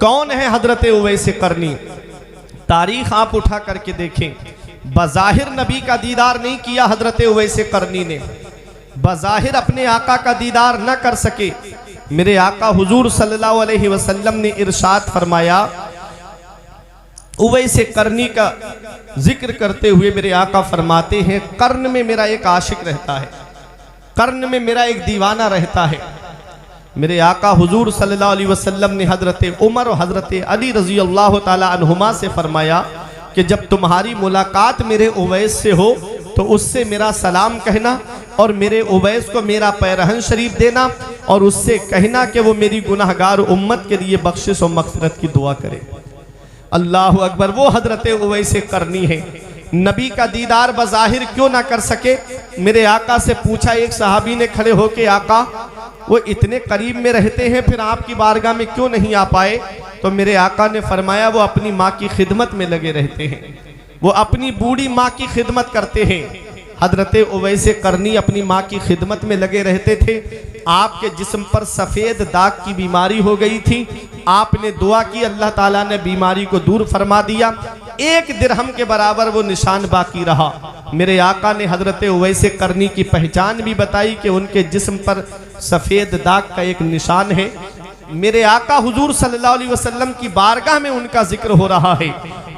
कौन है हजरत उवैस करनी? तारीख आप उठा करके देखें, बज़ाहिर नबी का दीदार नहीं किया हजरत उवैस करनी ने, बज़ाहिर अपने आका का दीदार न कर सके। मेरे आका हुजूर सल्लल्लाहु अलैहि वसल्लम ने इरशाद फरमाया, उवैस करनी का जिक्र करते हुए मेरे आका फरमाते हैं, कर्न में मेरा एक आशिक रहता है, कर्न में मेरा एक दीवाना रहता है। मेरे आका हुजूर सल्लल्लाहु अलैहि वसल्लम ने हजरत उमर और हजरत अली रजी अल्लाह ताला अन्हुमा से फरमाया कि जब तुम्हारी मुलाकात मेरे उवैस से हो तो उससे मेरा सलाम कहना और मेरे उवैस को मेरा पैरहन शरीफ देना और उससे कहना कि वो मेरी गुनाहगार उम्मत के लिए बख्शिश और मग़फ़िरत की दुआ करे। अल्लाह अकबर। वो हजरत उवैस करनी है। नबी का दीदार बज़ाहिर क्यों ना कर सके? मेरे आका से पूछा एक सहाबी ने खड़े होके, आका वो इतने करीब में रहते हैं फिर आपकी बारगाह में क्यों नहीं आ पाए? तो मेरे आका ने फरमाया, वो अपनी माँ की खिदमत में लगे रहते हैं, वो अपनी बूढ़ी माँ की खिदमत करते हैं। हजरत उवैस करनी अपनी माँ की खिदमत में लगे रहते थे। आपके जिस्म पर सफ़ेद दाग की बीमारी हो गई थी, आपने दुआ की, अल्लाह ताला ने बीमारी को दूर फरमा दिया। एक दिरहम के बराबर वो निशान बाकी रहा। मेरे आका ने हजरत उवैस करनी की पहचान भी बताई कि उनके जिस्म पर सफ़ेद दाग का एक निशान है। मेरे आका हुजूर सल्लल्लाहु अलैहि वसल्लम की बारगाह में उनका जिक्र हो रहा है,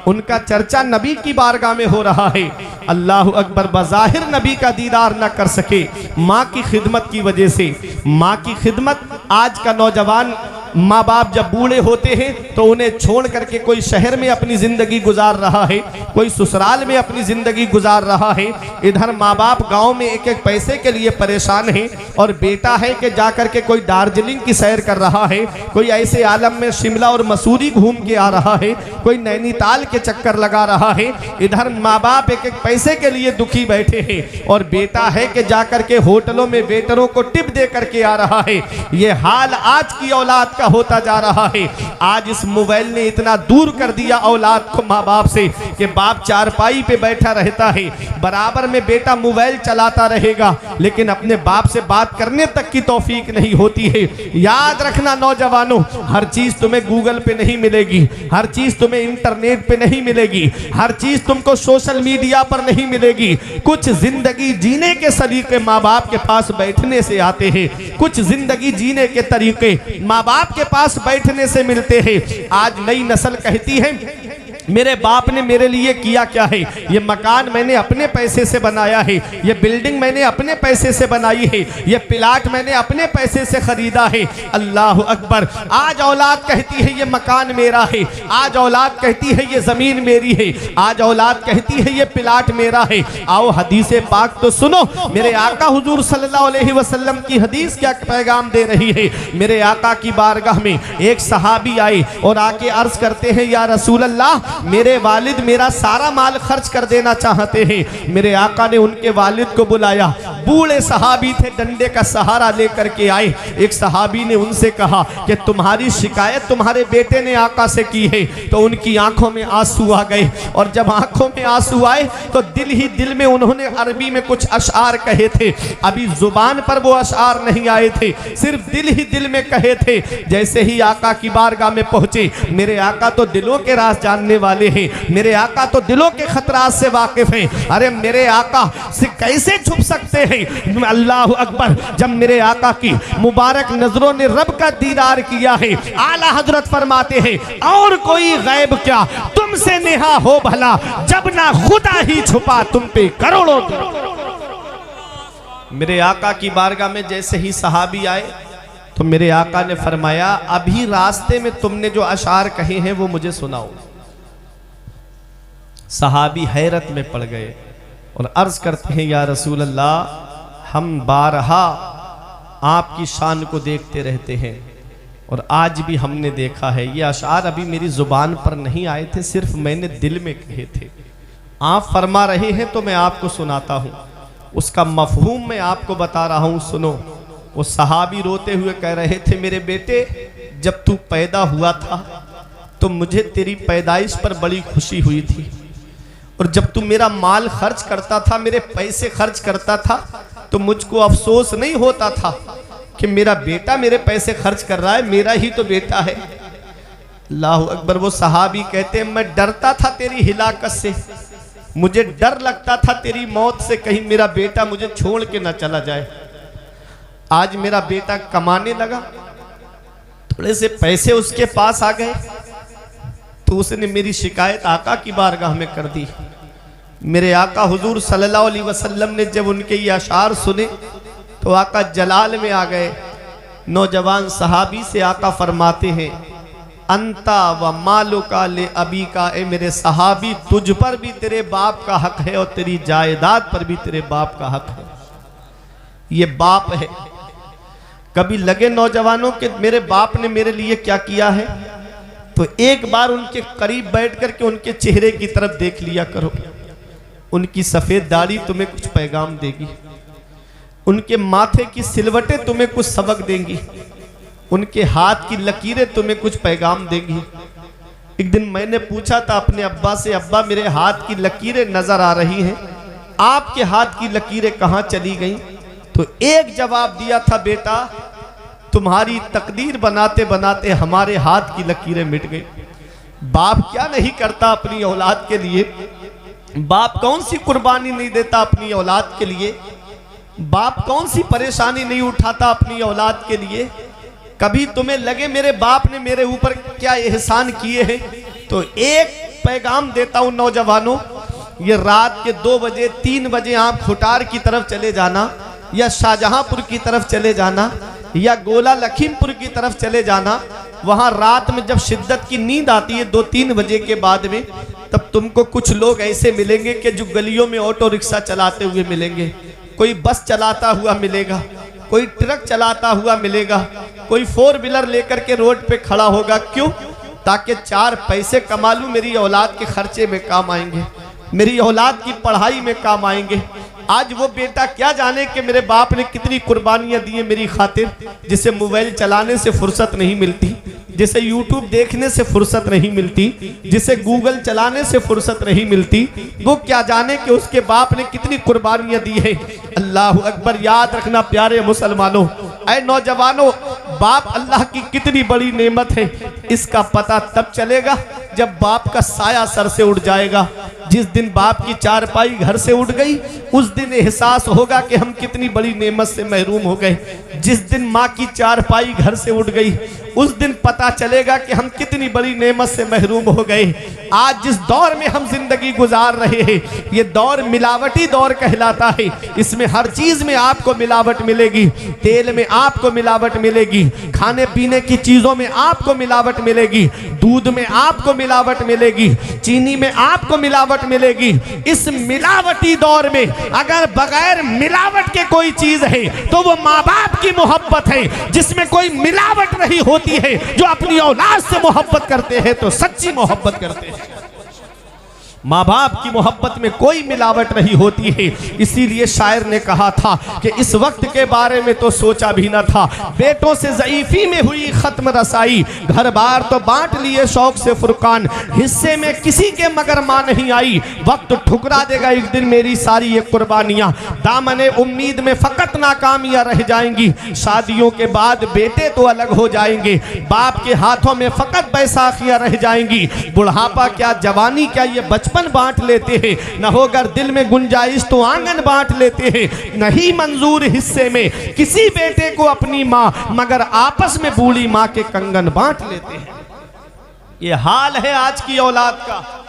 उनका चर्चा नबी की बारगाह में हो रहा है। अल्लाह अकबर। बज़ाहिर नबी का दीदार न कर सके माँ की खिदमत की वजह से। माँ की खिदमत, आज का नौजवान माँ बाप जब बूढ़े होते हैं तो उन्हें छोड़ करके कोई शहर में अपनी ज़िंदगी गुजार रहा है, कोई ससुराल में अपनी ज़िंदगी गुजार रहा है। इधर माँ बाप गांव में एक एक पैसे के लिए परेशान है और बेटा है कि जा करके कोई दार्जिलिंग की सैर कर रहा है, कोई ऐसे आलम में शिमला और मसूरी घूम के आ रहा है, कोई नैनीताल के चक्कर लगा रहा है। इधर माँ बाप एक एक पैसे के लिए दुखी बैठे हैं और बेटा है कि जा करके होटलों में वेटरों को टिप दे करके आ रहा है। ये हाल आज की औलाद होता जा रहा है। आज इस मोबाइल ने इतना दूर कर दिया औलाद को माँ बाप से कि बाप चारपाई पे बैठा रहता है, बराबर में बेटा मोबाइल चलाता रहेगा, लेकिन अपने बाप से बात करने तक की तौफीक नहीं होती है। याद रखना नौजवानों, हर चीज तुम्हें गूगल पे नहीं मिलेगी, हर चीज तुम्हें इंटरनेट पे नहीं मिलेगी, हर चीज तुमको सोशल मीडिया पर नहीं मिलेगी। कुछ जिंदगी जीने के सलीके माँ बाप के पास बैठने से आते हैं, कुछ जिंदगी जीने के तरीके माँ बाप के पास बैठने से मिलते हैं। आज नई नस्ल कहती है, मेरे बाप ने मेरे लिए किया क्या है? ये मकान मैंने अपने पैसे से बनाया है, ये बिल्डिंग मैंने अपने पैसे से बनाई है, ये प्लाट मैंने अपने पैसे से खरीदा है। अल्लाह अकबर। आज औलाद कहती है ये मकान मेरा है, आज औलाद कहती है ये जमीन मेरी है, आज औलाद कहती है ये प्लाट मेरा है। आओ हदीस पाक तो सुनो, मेरे आका हुजूर सल्लल्लाहु अलैहि वसल्लम की हदीस क्या पैगाम दे रही है। मेरे आका की बारगाह में एक सहाबी आए और आके अर्ज करते हैं, या रसूल अल्लाह, मेरे वालिद मेरा सारा माल खर्च कर देना चाहते हैं। मेरे आका ने उनके वालिद को बुलाया, बूढ़े सहाबी थे, डंडे का सहारा लेकर के आए। एक सहाबी ने उनसे कहा कि तुम्हारी शिकायत तुम्हारे बेटे ने आका से की है। तो उनकी आंखों में आंसू आ गए और जब आंखों में आंसू आए तो दिल ही दिल में उन्होंने अरबी में कुछ अशआर कहे थे। अभी जुबान पर वो अशआर नहीं आए थे, सिर्फ दिल ही दिल में कहे थे। जैसे ही आका की बारगाह में पहुंचे, मेरे आका तो दिलों के राज जानने वाले हैं, मेरे आका तो दिलों के खतरात से वाकिफ हैं। अरे मेरे आका से कैसे छुप सकते हैं? अल्लाह अकबर। जब मेरे आका की मुबारक नजरों ने रब का दीदार किया है, आला हजरत फरमाते हैं, और कोई गैब क्या तुमसे नेहा हो भला, जब ना खुदा ही छुपा तुम पे करोड़ों। मेरे आका की बारगाह में जैसे ही सहाबी आए तो मेरे आका ने फरमाया, अभी रास्ते में तुमने जो अशार कहे हैं वो मुझे सुनाओ। सहाबी हैरत में पड़ गए और अर्ज करते हैं, या रसूल अल्लाह, हम बारहा आपकी शान को देखते रहते हैं और आज भी हमने देखा है। ये अशार अभी मेरी जुबान पर नहीं आए थे, सिर्फ मैंने दिल में कहे थे। आप फरमा रहे हैं तो मैं आपको सुनाता हूँ, उसका मफहूम मैं आपको बता रहा हूँ, सुनो। वो सहाबी रोते हुए कह रहे थे, मेरे बेटे, जब तू पैदा हुआ था तो मुझे तेरी पैदाइश पर बड़ी खुशी हुई थी, और जब तू मेरा माल खर्च करता था, मेरे पैसे खर्च करता था, तो मुझको अफसोस नहीं होता था कि मेरा बेटा मेरे पैसे खर्च कर रहा है, मेरा ही तो बेटा है। अल्लाहु अकबर। वो सहाबी कहते हैं मैं डरता था तेरी हिलाकत से, मुझे डर लगता था तेरी मौत से, कहीं मेरा बेटा मुझे छोड़ के ना चला जाए। आज मेरा बेटा कमाने लगा, थोड़े से पैसे उसके पास आ गए तो उसने मेरी शिकायत आका की बारगाह में कर दी। मेरे आका हुजूर सल्लल्लाहु अलैहि वसल्लम ने जब उनके ये अशार सुने तो आका जलाल में आ गए। नौजवान सहाबी से आका फरमाते हैं अंता व मालो का ले अबी का, ए मेरे सहाबी तुझ पर भी तेरे बाप का हक है और तेरी जायदाद पर भी तेरे बाप का हक है। ये बाप है। कभी लगे नौजवानों के मेरे बाप ने मेरे लिए क्या किया है, तो एक बार उनके करीब बैठ करके उनके चेहरे की तरफ देख लिया करो। उनकी सफेद दाढ़ी तुम्हें कुछ पैगाम देगी, उनके माथे की सिलवटें तुम्हें कुछ सबक देंगी, उनके हाथ की लकीरें तुम्हें कुछ पैगाम देंगी। एक दिन मैंने पूछा था अपने अब्बा से, अब्बा मेरे हाथ की लकीरें नजर आ रही हैं, आपके हाथ की लकीरें कहाँ चली गईं? तो एक जवाब दिया था, बेटा तुम्हारी तकदीर बनाते बनाते हमारे हाथ की लकीरें मिट गई। बाप क्या नहीं करता अपनी औलाद के लिए, बाप कौन सी कुर्बानी नहीं देता अपनी औलाद के लिए, बाप कौन सी परेशानी नहीं उठाता अपनी औलाद के लिए। कभी तुम्हें लगे मेरे बाप ने मेरे ऊपर क्या एहसान किए हैं, तो एक पैगाम देता हूं नौजवानों, ये रात के 2 बजे 3 बजे आप खुटार की तरफ चले जाना, या शाहजहांपुर की तरफ चले जाना, या गोला लखीमपुर की तरफ चले जाना। वहां रात में जब शिद्दत की नींद आती है 2-3 बजे के बाद में, तब तुमको कुछ लोग ऐसे मिलेंगे कि जो गलियों में ऑटो रिक्शा चलाते हुए मिलेंगे, कोई बस चलाता हुआ मिलेगा, कोई ट्रक चलाता हुआ मिलेगा, कोई 4 व्हीलर लेकर के रोड पे खड़ा होगा। क्यों? ताकि 4 पैसे कमा लूं, मेरी औलाद के खर्चे में काम आएंगे, मेरी औलाद की पढ़ाई में काम आएंगे। आज वो बेटा क्या जाने कि मेरे बाप ने कितनी कुर्बानियां दी है मेरी खातिर, जिसे मोबाइल चलाने से फुर्सत नहीं मिलती, जिसे यूट्यूब देखने से फुर्सत नहीं मिलती, जिसे गूगल चलाने से फुर्सत नहीं मिलती, वो क्या जाने कि उसके बाप ने कितनी कुर्बानियां दी है। अल्लाह अकबर। याद रखना प्यारे मुसलमानों, ऐ नौजवानों, बाप अल्लाह की कितनी बड़ी नेमत है, इसका पता तब चलेगा जब बाप का साया सर से उड़ जाएगा। जिस दिन बाप की चारपाई घर से उड़ गई, उस दिन एहसास होगा कि हम कितनी बड़ी नेमत से महरूम हो गए। जिस दिन माँ की चारपाई घर से उड़ गई, उस दिन पता चलेगा कि हम कितनी बड़ी नेमत से महरूम हो गए। आज जिस दौर में हम जिंदगी गुजार रहे हैं, ये दौर मिलावटी दौर कहलाता है। इसमें हर चीज में आपको मिलावट मिलेगी, तेल में आपको मिलावट मिलेगी, खाने पीने की चीजों में आपको मिलावट मिलेगी, दूध में आपको मिलावट मिलेगी, चीनी में आपको मिलावट मिलेगी। इस मिलावटी दौर में अगर बगैर मिलावट के कोई चीज है तो वो माँ बाप की मोहब्बत है, जिसमें कोई मिलावट नहीं होती है। जो अपनी औलाद से मोहब्बत करते हैं तो सच्ची मोहब्बत करते हैं। माँ बाप की मोहब्बत में कोई मिलावट नहीं होती है। इसीलिए शायर ने कहा था कि इस वक्त के बारे में तो सोचा भी न था, बेटों से ज़ईफ़ी में हुई खत्म रसाई, घर बार तो बांट लिए शौक से फुरकान, हिस्से में किसी के मगर माँ नहीं आई, वक्त ठुकरा देगा एक दिन मेरी सारी ये कुर्बानियाँ, दामने उम्मीद में फ़कत नाकामियाँ रह जाएंगी, शादियों के बाद बेटे तो अलग हो जाएंगे, बाप के हाथों में फ़कत बैसाखियाँ रह जाएंगी, बुढ़ापा क्या जवानी क्या ये बचपन बांट लेते हैं, न होकर दिल में गुंजाइश तो आंगन बांट लेते हैं, नहीं मंजूर हिस्से में किसी बेटे को अपनी माँ, मगर आपस में बूढ़ी माँ के कंगन बांट लेते हैं। ये हाल है आज की औलाद का।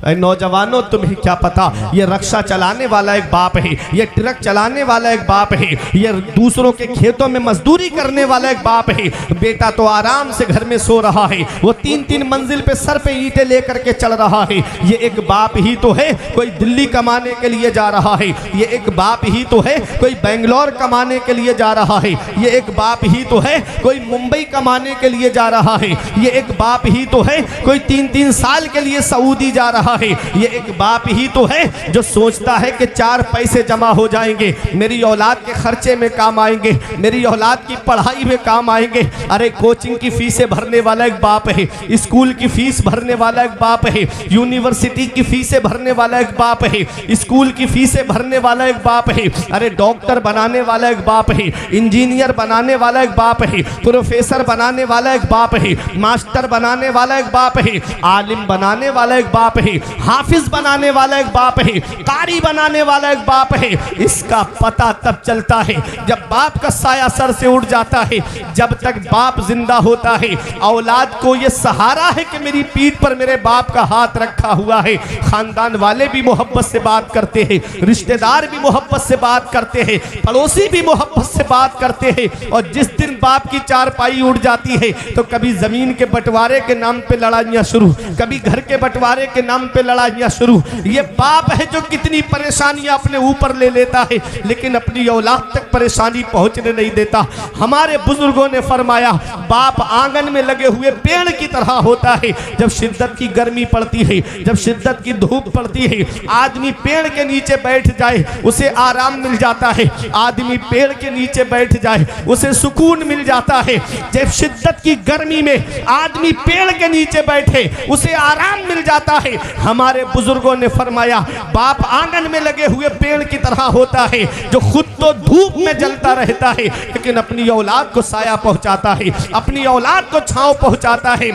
नौजवानों, तुम्हें क्या पता, ये रक्षा चलाने वाला एक बाप है, ये ट्रक चलाने वाला एक बाप है, ये दूसरों के खेतों में मजदूरी करने वाला एक बाप है। बेटा तो आराम से घर में सो रहा है, वो 3-3 मंजिल पे सर पे ईंटें लेकर के चल रहा है। ये एक बाप ही तो है, कोई दिल्ली कमाने के लिए जा रहा है। ये एक बाप ही तो है, कोई बेंगलोर कमाने के लिए जा रहा है। ये एक बाप ही तो है, कोई मुंबई कमाने के लिए जा रहा है। ये एक बाप ही तो है, कोई 3-3 साल के लिए सऊदी जा रहा रहा है, ये एक बाप ही तो है जो सोचता है कि 4 पैसे जमा हो जाएंगे, मेरी औलाद के खर्चे में काम आएंगे, मेरी औलाद की पढ़ाई में काम आएंगे। अरे कोचिंग की फीसें भरने वाला एक बाप है, स्कूल की फीस भरने वाला एक बाप है, यूनिवर्सिटी की फीसें भरने वाला एक बाप है, स्कूल की फीसें भरने वाला एक बाप है, अरे डॉक्टर बनाने वाला एक बाप है, इंजीनियर बनाने वाला एक बाप है, प्रोफेसर बनाने वाला एक बाप है, मास्टर बनाने वाला एक बाप है, आलिम बनाने वाला एक बाप है, हाफिज बनाने वाला एक बाप है, कारी बनाने वाला एक बाप है। इसका पता तब चलता है जब बाप का साया सर से उड़ जाता है। जब तक बाप जिंदा होता है औलाद को यह सहारा है कि मेरी पीठ पर मेरे बाप का हाथ रखा हुआ है। खानदान वाले भी मोहब्बत से बात करते हैं, रिश्तेदार भी मोहब्बत से बात करते हैं, पड़ोसी भी मोहब्बत से बात करते हैं। और जिस दिन बाप की चारपाई उड़ जाती है तो कभी जमीन के बंटवारे के नाम पे लड़ाइयां शुरू, कभी घर के बंटवारे के नाम पे लड़ाइयां शुरू। ये बाप है जो कितनी परेशानियां अपने ऊपर ले लेता है लेकिन अपनी औलाद तक परेशानी पहुंचने नहीं देता। हमारे बुजुर्गों ने फरमाया बाप आंगन में लगे हुए पेड़ की तरह होता है। जब शिद्दत की गर्मी पड़ती है, जब शिद्दत की धूप पड़ती है, आदमी पेड़ के नीचे बैठ जाए उसे आराम मिल जाता है। आदमी पेड़ के नीचे बैठ जाए उसे सुकून मिल जाता है। जब शिद्दत की गर्मी में आदमी पेड़ के नीचे बैठे उसे आराम मिल जाता है। हमारे बुजुर्गों ने फरमाया बाप आंगन में लगे हुए पेड़ की तरह होता है जो खुद तो धूप में जलता रहता है लेकिन अपनी औलाद को साया पहुंचाता है, अपनी औलाद को छांव पहुंचाता है,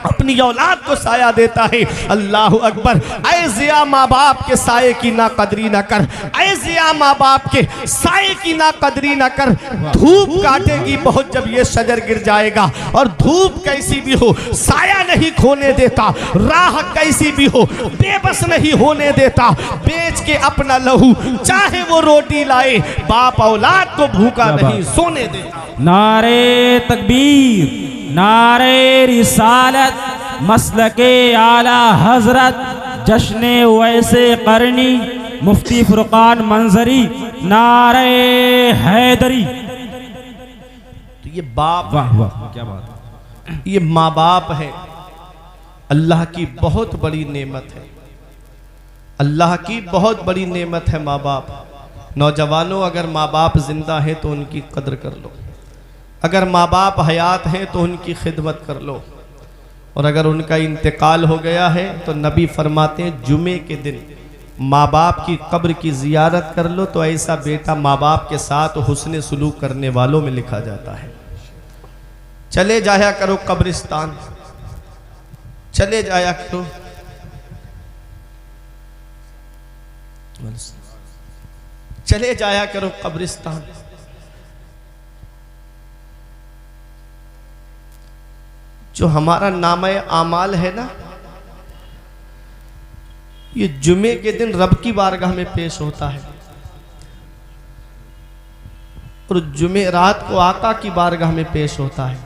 अपनी औलाद को साया देता है। अल्लाह अकबर। ऐ जिया माँ बाप के साये की ना कदरी ना कर, ऐ जिया माँ बाप के साये की ना कदरी ना कर। धूप काटेगी बहुत जब ये शजर गिर जाएगा। और धूप कैसी भी हो साया नहीं खोने देता, राह कैसी भी हो बेबस नहीं होने देता। बेच के अपना लहू चाहे वो रोटी लाए, बाप औलाद को भूखा नहीं सोने देता। नारे तकबीर, नारे रिसालत, मसलके आला हजरत, जश्ने वैसे करनी, मुफ्ती फुरकान मंजरी, नारे हैदरी। तो ये बाप, वाह वाह क्या बात है, ये माँ बाप है, अल्लाह की बहुत बड़ी नेमत है, अल्लाह की बहुत बड़ी नेमत है माँ बाप। नौजवानों अगर माँ बाप जिंदा है तो उनकी कदर कर लो, अगर माँ बाप हयात हैं तो उनकी खिदमत कर लो, और अगर उनका इंतकाल हो गया है तो नबी फरमाते हैं जुमे के दिन माँ बाप की कब्र की जियारत कर लो तो ऐसा बेटा माँ बाप के साथ हुस्ने सुलूक करने वालों में लिखा जाता है। चले जाया करो कब्रिस्तान, चले जाया करो, चले जाया करो कब्रिस्तान। जो हमारा नामे आमाल है ना, ये जुमे के दिन रब की बारगाह में पेश होता है और जुमे रात को आका की बारगाह में पेश होता है।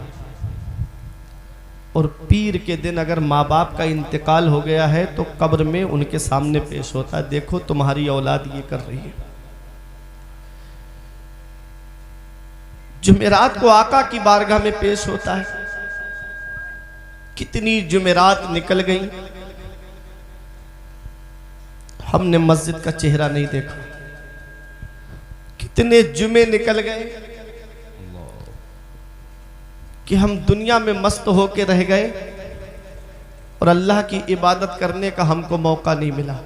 और पीर के दिन अगर माँ बाप का इंतकाल हो गया है तो कब्र में उनके सामने पेश होता है, देखो तुम्हारी औलाद ये कर रही है। जुमेरात को आका की बारगाह में पेश होता है। कितनी जुमेरात निकल गई, हमने मस्जिद का चेहरा नहीं देखा। कितने जुमे निकल गए कि हम दुनिया में मस्त होके रह गए और अल्लाह की इबादत करने का हमको मौका नहीं मिला।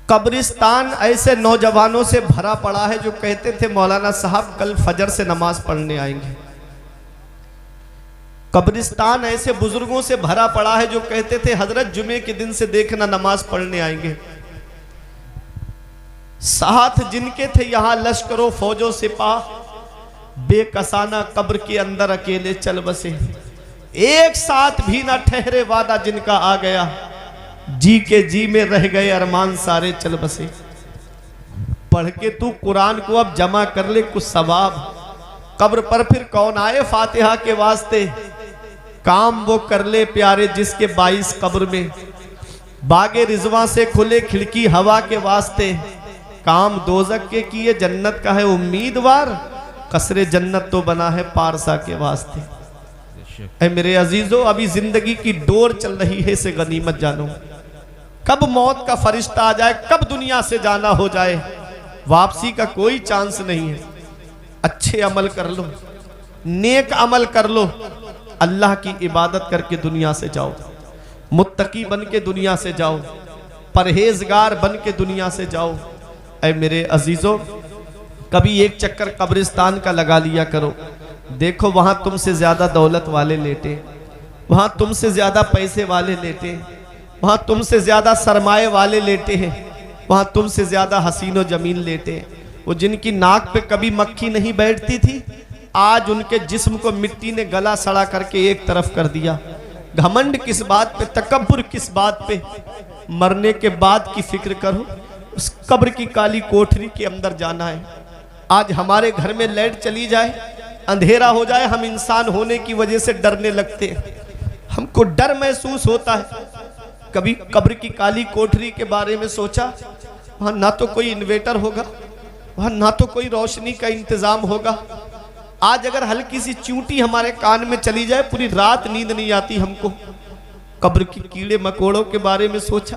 कब्रिस्तान ऐसे नौजवानों से भरा पड़ा है जो कहते थे मौलाना साहब कल फजर से नमाज पढ़ने आएंगे। कब्रिस्तान ऐसे बुजुर्गों से भरा पड़ा है जो कहते थे हजरत जुमे के दिन से देखना नमाज पढ़ने आएंगे। साथ जिनके थे यहां लश्करों फौजों सिपाह बेकसाना कब्र के अंदर अकेले चल बसे। एक साथ भी ना ठहरे वादा जिनका आ गया, जी के जी में रह गए अरमान सारे चल बसे। पढ़ के तू कुरान को अब जमा कर ले कुछ सवाब, कब्र पर फिर कौन आए फातिहा के वास्ते। काम वो कर ले प्यारे जिसके 22 कब्र में, बागे रिजवा से खुले खिड़की हवा के वास्ते। काम दोजक के किए जन्नत का है उम्मीदवार, कसरे जन्नत तो बना है पारसा के वास्ते। ऐ मेरे अजीजों, अभी जिंदगी की डोर चल रही है, इसे गनीमत जानो। कब मौत का फरिश्ता आ जाए, कब दुनिया से जाना हो जाए, वापसी का कोई चांस नहीं है। अच्छे अमल कर लो, नेक अमल कर लो, अल्लाह की इबादत करके दुनिया से जाओ, मुत्तकी बन के दुनिया से जाओ, परहेजगार बन के दुनिया से जाओ। ऐ मेरे अजीजों, कभी एक चक्कर कब्रिस्तान का लगा लिया करो। देखो वहां तुमसे ज्यादा दौलत वाले लेटे, वहां तुमसे ज्यादा पैसे वाले लेटे, वहां तुमसे ज्यादा सरमाए वाले लेटे हैं, वहां तुमसे ज्यादा हसीनो जमीन लेटे। वो जिनकी नाक पे कभी मक्खी नहीं बैठती थी, आज उनके जिस्म को मिट्टी ने गला सड़ा करके एक तरफ कर दिया। घमंड किस बात पे, तकब्बुर किस बात पे? मरने के बाद की फिक्र करो, उस कब्र की काली कोठरी के अंदर जाना है। आज हमारे घर में लाइट चली जाए, अंधेरा हो जाए, हम इंसान होने की वजह से डरने लगते हैं, हमको डर महसूस होता है। कभी कब्र की काली कोठरी के बारे में सोचा? वहां ना तो कोई इन्वेटर होगा, वहां ना तो कोई रोशनी का इंतजाम होगा। आज अगर हल्की सी चूंटी हमारे कान में चली जाए, पूरी रात नींद नहीं आती हमको। कब्र की कीड़े मकोड़ों के बारे में सोचा?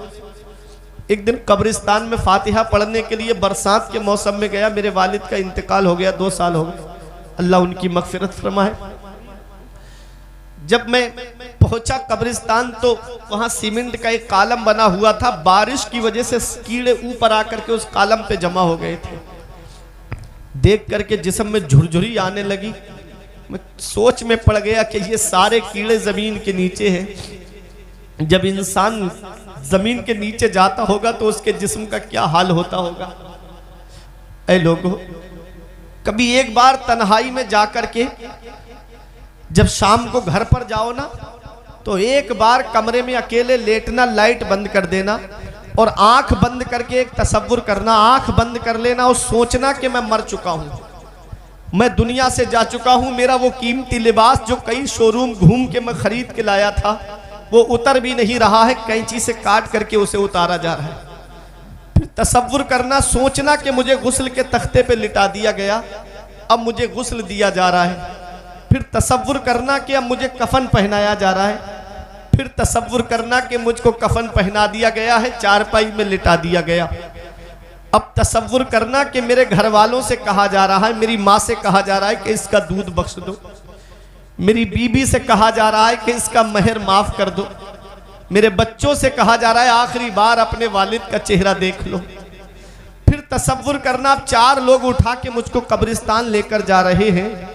एक दिन कब्रिस्तान में फातिहा पढ़ने के लिए बरसात के मौसम में गया। मेरे वालिद का इंतकाल हो गया, 2 साल हो गए, अल्लाह उनकी मगफिरत फरमाए। जब मैं पहुंचा कब्रिस्तान तो वहां सीमेंट का एक कॉलम बना हुआ था, बारिश की वजह से कीड़े ऊपर आकर के उस कॉलम पे जमा हो गए थे। देख करके जिस्म में झुरझुरी आने लगी। मैं सोच में पड़ गया कि ये सारे कीड़े जमीन के नीचे हैं। जब इंसान जमीन के नीचे जाता होगा तो उसके जिस्म का क्या हाल होता होगा। ऐ लोगों, कभी एक बार तन्हाई में जाकर के जब शाम को घर पर जाओ ना, तो एक बार कमरे में अकेले लेटना, लाइट बंद कर देना और आंख बंद करके एक तसव्वुर करना, आंख बंद कर लेना और सोचना कि मैं मर चुका हूं, मैं दुनिया से जा चुका हूं। मेरा वो कीमती लिबास जो कई शोरूम घूम के मैं खरीद के लाया था, वो उतर भी नहीं रहा है, कैंची से काट करके उसे उतारा जा रहा है। फिर तसव्वुर करना, सोचना कि मुझे गुस्ल के तख्ते पे लिटा दिया गया, अब मुझे गुस्ल दिया जा रहा है। फिर तसव्वुर करना कि अब मुझे कफन पहनाया जा रहा है। फिर तसव्वुर करना कि मुझको कफन पहना दिया गया है, चारपाई में लिटा दिया गया। अब तसव्वुर करना कि मेरे घर वालों से कहा जा रहा है, मेरी माँ से कहा जा रहा है कि इसका दूध बख्श दो, मेरी बीबी से कहा जा रहा है कि इसका महर माफ कर दो, मेरे बच्चों से कहा जा रहा है आखिरी बार अपने वालिद का चेहरा देख लो। फिर तसव्वुर करना, अब 4 लोग उठा के मुझको कब्रिस्तान लेकर जा रहे हैं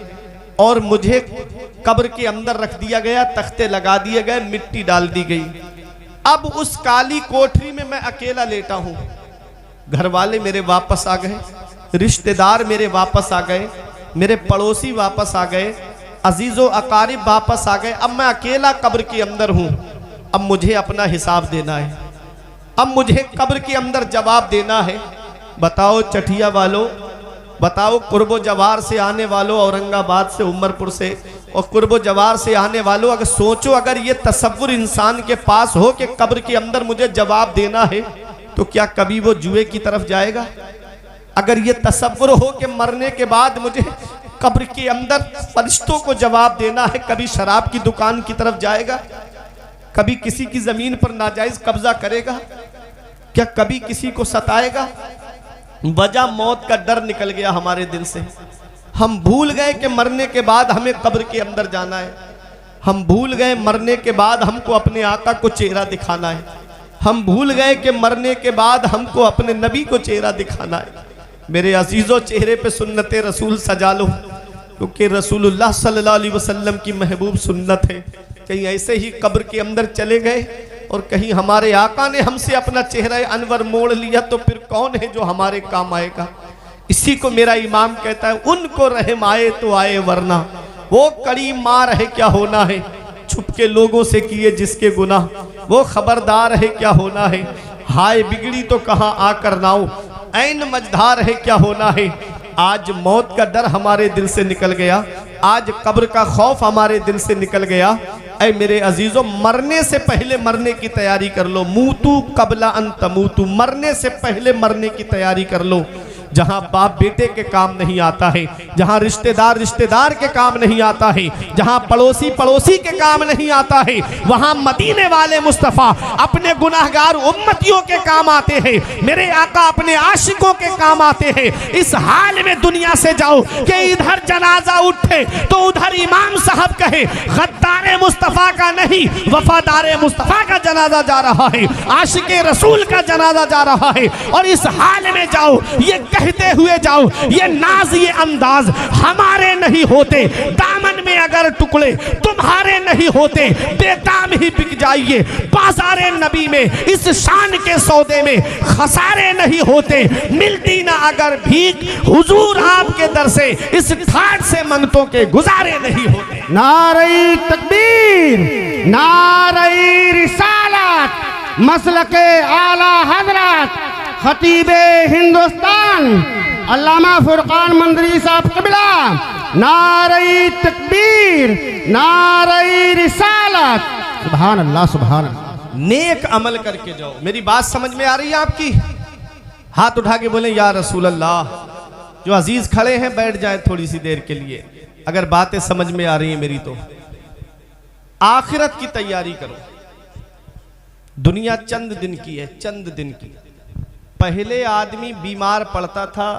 और मुझे कब्र के अंदर रख दिया गया, तख्ते लगा दिए गए, मिट्टी डाल दी गई। अब उस काली कोठरी में मैं अकेला लेटा हूं। घर वाले मेरे वापस आ गए, रिश्तेदार मेरे वापस आ गए, मेरे पड़ोसी वापस आ गए, अजीजो अकारिब वापस आ गए। अब मैं अकेला कब्र के अंदर हूं। अब मुझे अपना हिसाब देना है, अब मुझे कब्र के अंदर जवाब देना है। बताओ चठिया वालों, बताओ कुर्बो जवार से आने वालों, औरंगाबाद से, उमरपुर से और कुर्बो जवार से आने वालों, अगर सोचो अगर ये तसव्वुर इंसान के पास हो कि कब्र के अंदर मुझे जवाब देना है, तो क्या कभी वो जुए की तरफ जाएगा? अगर ये तसव्वुर हो कि मरने के बाद मुझे कब्र के अंदर फरिश्तों को जवाब देना है, कभी शराब की दुकान की तरफ जाएगा? कभी किसी की जमीन पर नाजायज कब्जा करेगा? क्या कभी किसी को सताएगा? वजह मौत का डर निकल गया हमारे दिल से। हम भूल गए कि मरने के बाद हमें कब्र के अंदर जाना है। हम भूल गए मरने के बाद हमको अपने आका को चेहरा दिखाना है। हम भूल गए कि मरने के बाद हमको अपने नबी को चेहरा दिखाना है। मेरे अजीजों, चेहरे पे सुन्नते रसूल सजा लो, क्योंकि रसूलुल्लाह सल्लल्लाहु अलैहि वसल्लम की महबूब सुन्नत है। कहीं ऐसे ही कब्र के अंदर चले गए और कहीं हमारे आका ने हमसे अपना चेहरा अनवर मोड़ लिया, तो फिर कौन है जो हमारे काम आएगा? इसी को मेरा इमाम कहता है, उनको रहम आए तो आए, वरना वो कड़ी मार है क्या होना है। छुप के लोगों से किए जिसके गुनाह, वो खबरदार है क्या होना है। हाय बिगड़ी तो कहाँ आकर नाओ, ऐन मझधार है क्या होना है। आज मौत का डर हमारे दिल से निकल गया, आज कब्र का खौफ हमारे दिल से निकल गया। ऐ मेरे अजीजों, मरने से पहले मरने की तैयारी कर लो। मूतू कबला अन तमूतू, मरने से पहले मरने की तैयारी कर लो। जहां बाप बेटे के काम नहीं आता है, जहां रिश्तेदार रिश्तेदार के काम नहीं आता है, जहां पड़ोसी पड़ोसी के काम नहीं आता है, वहां मदीने वाले मुस्तफ़ा अपने गुनाहगार उम्मतियों के काम आते हैं। मेरे आका अपने आशिकों के काम आते हैं। इस हाल में दुनिया से जाओ कि इधर जनाजा उठे तो उधर इमाम साहब कहे गद्दार मुस्तफ़ा का नहीं, वफादार मुस्तफ़ा का जनाजा जा रहा है, आशिके रसूल का जनाजा जा रहा है। और इस हाल में जाओ, ये कहते हुए जाओ, ये नाज ये अंदाज हमारे नहीं होते, दामन में अगर टुकड़े तुम्हारे नहीं होते, बेदाम ही बिक जाइए बाजारे नबी में। इस शान के सौदे में खसारे नहीं होते, मिलती ना अगर भीख हुजूर आपके दर से, इस ठाट से मंगतों के गुजारे नहीं होते। नारे तकबीर, नारे रिसालत, मसलके आला हजरत, खतीबे हिंदुस्तान अल्लामा फुरकान मंदरी साहब क़िबला। नारे तकबीर, नारे रिसालत, सुभान अल्लाह सुभान अल्लाह। नेक अमल करके जाओ। मेरी बात समझ में आ रही है आपकी? हाथ उठा के बोले या रसूल अल्लाह। जो अजीज खड़े हैं बैठ जाए थोड़ी सी देर के लिए, अगर बातें समझ में आ रही हैं मेरी तो। आखिरत की तैयारी करो। दुनिया चंद दिन की है, चंद दिन की। पहले आदमी बीमार पड़ता था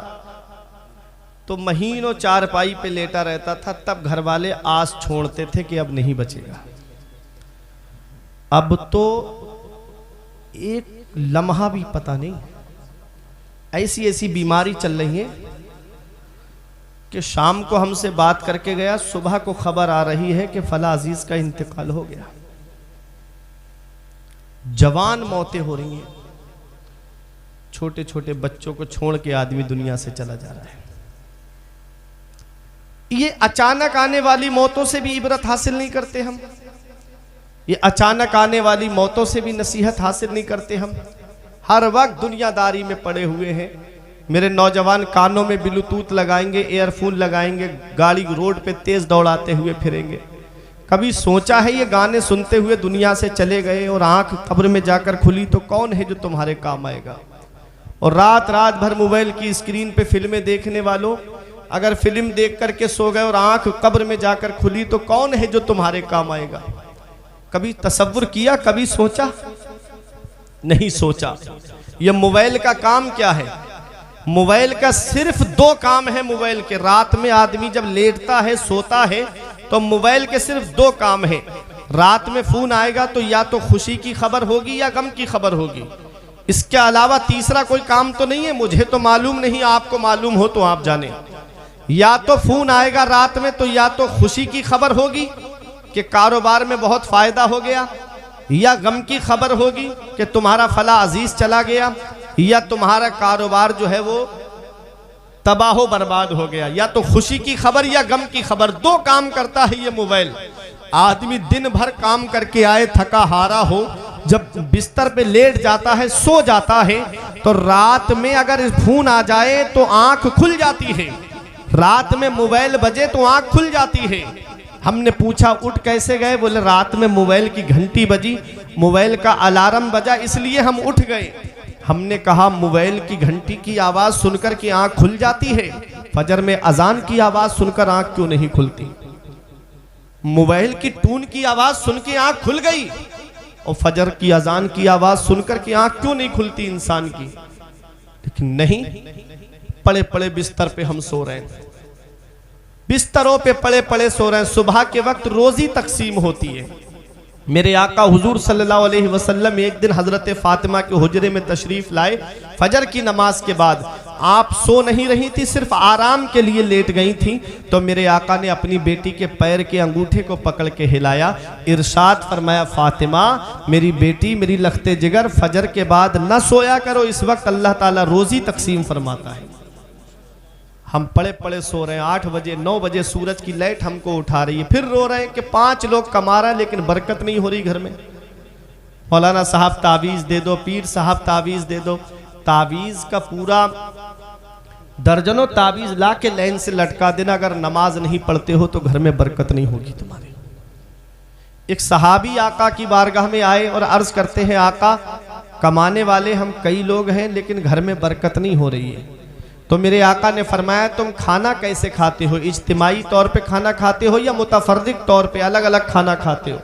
तो महीनों चारपाई पे लेटा रहता था, तब घर वाले आस छोड़ते थे कि अब नहीं बचेगा। अब तो एक लम्हा भी पता नहीं, ऐसी ऐसी बीमारी चल रही है कि शाम को हमसे बात करके गया, सुबह को खबर आ रही है कि फला अजीज का इंतकाल हो गया। जवान मौतें हो रही हैं, छोटे छोटे बच्चों को छोड़ के आदमी दुनिया से चला जा रहा है। ये अचानक आने वाली मौतों से भी इबरत हासिल नहीं करते हम, ये अचानक आने वाली मौतों से भी नसीहत हासिल नहीं करते हम। हर वक्त दुनियादारी में पड़े हुए हैं। मेरे नौजवान कानों में ब्लूटूथ लगाएंगे, एयरफोन लगाएंगे, गाड़ी रोड पे तेज दौड़ाते हुए फिरेंगे। कभी सोचा है ये गाने सुनते हुए दुनिया से चले गए और आंख कब्र में जाकर खुली तो कौन है जो तुम्हारे काम आएगा? और रात रात भर मोबाइल की स्क्रीन पे फिल्में देखने वालों, अगर फिल्म देख करके सो गए और आंख कब्र में जाकर खुली तो कौन है जो तुम्हारे काम आएगा? कभी तसव्वुर किया, कभी सोचा? नहीं सोचा। ये मोबाइल का काम क्या है? मोबाइल का सिर्फ दो काम है मोबाइल के। रात में आदमी जब लेटता है सोता है तो मोबाइल के सिर्फ दो काम है। रात में फोन आएगा तो या तो खुशी की खबर होगी या गम की खबर होगी, इसके अलावा तीसरा कोई काम तो नहीं है। मुझे तो मालूम नहीं, आपको मालूम हो तो आप जाने। या तो फोन आएगा रात में तो या तो खुशी की खबर होगी कि कारोबार में बहुत फायदा हो गया, या गम की खबर होगी कि तुम्हारा फला अजीज चला गया, या तुम्हारा कारोबार जो है वो तबाह बर्बाद हो गया। या तो खुशी की खबर या गम की खबर, दो काम करता है ये मोबाइल। आदमी दिन भर काम करके आए, थका हारा हो, जब बिस्तर पे लेट जाता है, सो जाता है, तो रात में अगर फोन आ जाए तो आंख खुल जाती है। रात में मोबाइल बजे तो आंख खुल जाती है। हमने पूछा उठ कैसे गए? बोले रात में मोबाइल की घंटी बजी, मोबाइल का अलार्म बजा, इसलिए हम उठ गए। हमने कहा मोबाइल की घंटी की आवाज सुनकर की आंख खुल जाती है, फजर में अजान की आवाज सुनकर आंख क्यों नहीं खुलती? मोबाइल की टून की आवाज सुन के आंख खुल गई और फजर की अजान की आवाज सुनकर की आंख क्यों नहीं खुलती इंसान की? लेकिन नहीं, पड़े पड़े बिस्तर पे हम सो रहे हैं, बिस्तरों पे पड़े पड़े सो रहे हैं। सुबह के वक्त रोजी तकसीम होती है। मेरे आका हुजूर सल्लल्लाहु अलैहि वसल्लम एक दिन हजरत फातिमा के हुजरे में तशरीफ लाए। फजर की नमाज के बाद आप सो नहीं रही थी, सिर्फ आराम के लिए लेट गई थी। तो मेरे आका ने अपनी बेटी के पैर के अंगूठे को पकड़ के हिलाया, इरशाद फरमाया, फातिमा मेरी बेटी, मेरी लखते जिगर, फजर के बाद न सोया करो, इस वक्त अल्लाह ताला रोजी तकसीम फरमाता है। हम पड़े पड़े सो रहे हैं, 8 बजे 9 बजे सूरज की लाइट हमको उठा रही है, फिर रो रहे हैं कि 5 लोग कमा रहे हैं लेकिन बरकत नहीं हो रही घर में। मौलाना साहब तावीज़ दे दो, पीर साहब तावीज़ दे दो। तावीज़ का पूरा दर्जनों तावीज़ ला के लाइन से लटका देना, अगर नमाज नहीं पढ़ते हो तो घर में बरकत नहीं होगी तुम्हारी। एक सहाबी आका की बारगाह में आए और अर्ज करते हैं, आका कमाने वाले हम कई लोग हैं लेकिन घर में बरकत नहीं हो रही है। तो मेरे आका ने फरमाया तुम खाना कैसे खाते हो, इज्तिमाई तौर पे खाना खाते हो या मुतफर्रिक तौर पे अलग अलग खाना खाते हो।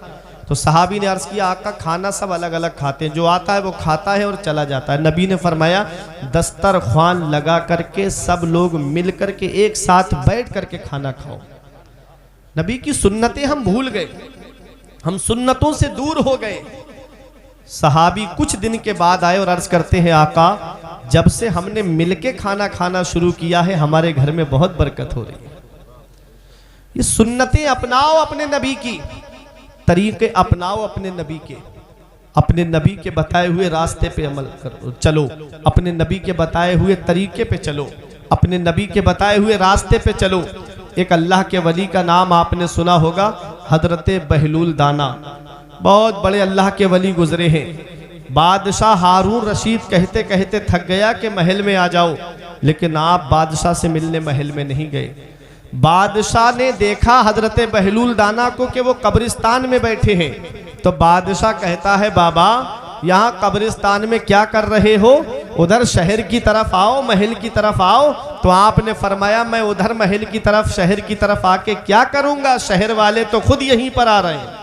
तो सहाबी ने अर्ज किया आका खाना सब अलग अलग खाते हैं, जो आता है वो खाता है और चला जाता है। नबी ने फरमाया दस्तरख्वान लगा करके सब लोग मिल करके एक साथ बैठ करके खाना खाओ। नबी की सुन्नतें हम भूल गए, हम सुन्नतों से दूर हो गए। सहाबी कुछ दिन के बाद आए और अर्ज करते हैं आका जब से हमने मिलके खाना खाना शुरू किया है हमारे घर में बहुत बरकत हो रही है। ये सुन्नतें अपनाओ, अपने नबी की तरीके अपनाओ, अपने नबी के, अपने नबी के बताए हुए रास्ते पे अमल करो, चलो अपने नबी के बताए हुए तरीके पे चलो, अपने नबी के बताए हुए रास्ते पे चलो। एक अल्लाह के वली का नाम आपने सुना होगा, हजरत बहलूल दाना, बहुत बड़े अल्लाह के वली गुजरे हैं। बादशाह हारून रशीद कहते कहते थक गया कि महल में आ जाओ, लेकिन आप बादशाह से मिलने महल में नहीं गए। बादशाह ने देखा हजरत बहलूल दाना को कि वो कब्रिस्तान में बैठे हैं, तो बादशाह कहता है बाबा यहाँ कब्रिस्तान में क्या कर रहे हो, उधर शहर की तरफ आओ, महल की तरफ आओ। तो आपने फरमाया मैं उधर महल की तरफ शहर की तरफ आके क्या करूंगा, शहर वाले तो खुद यहीं पर आ रहे हैं,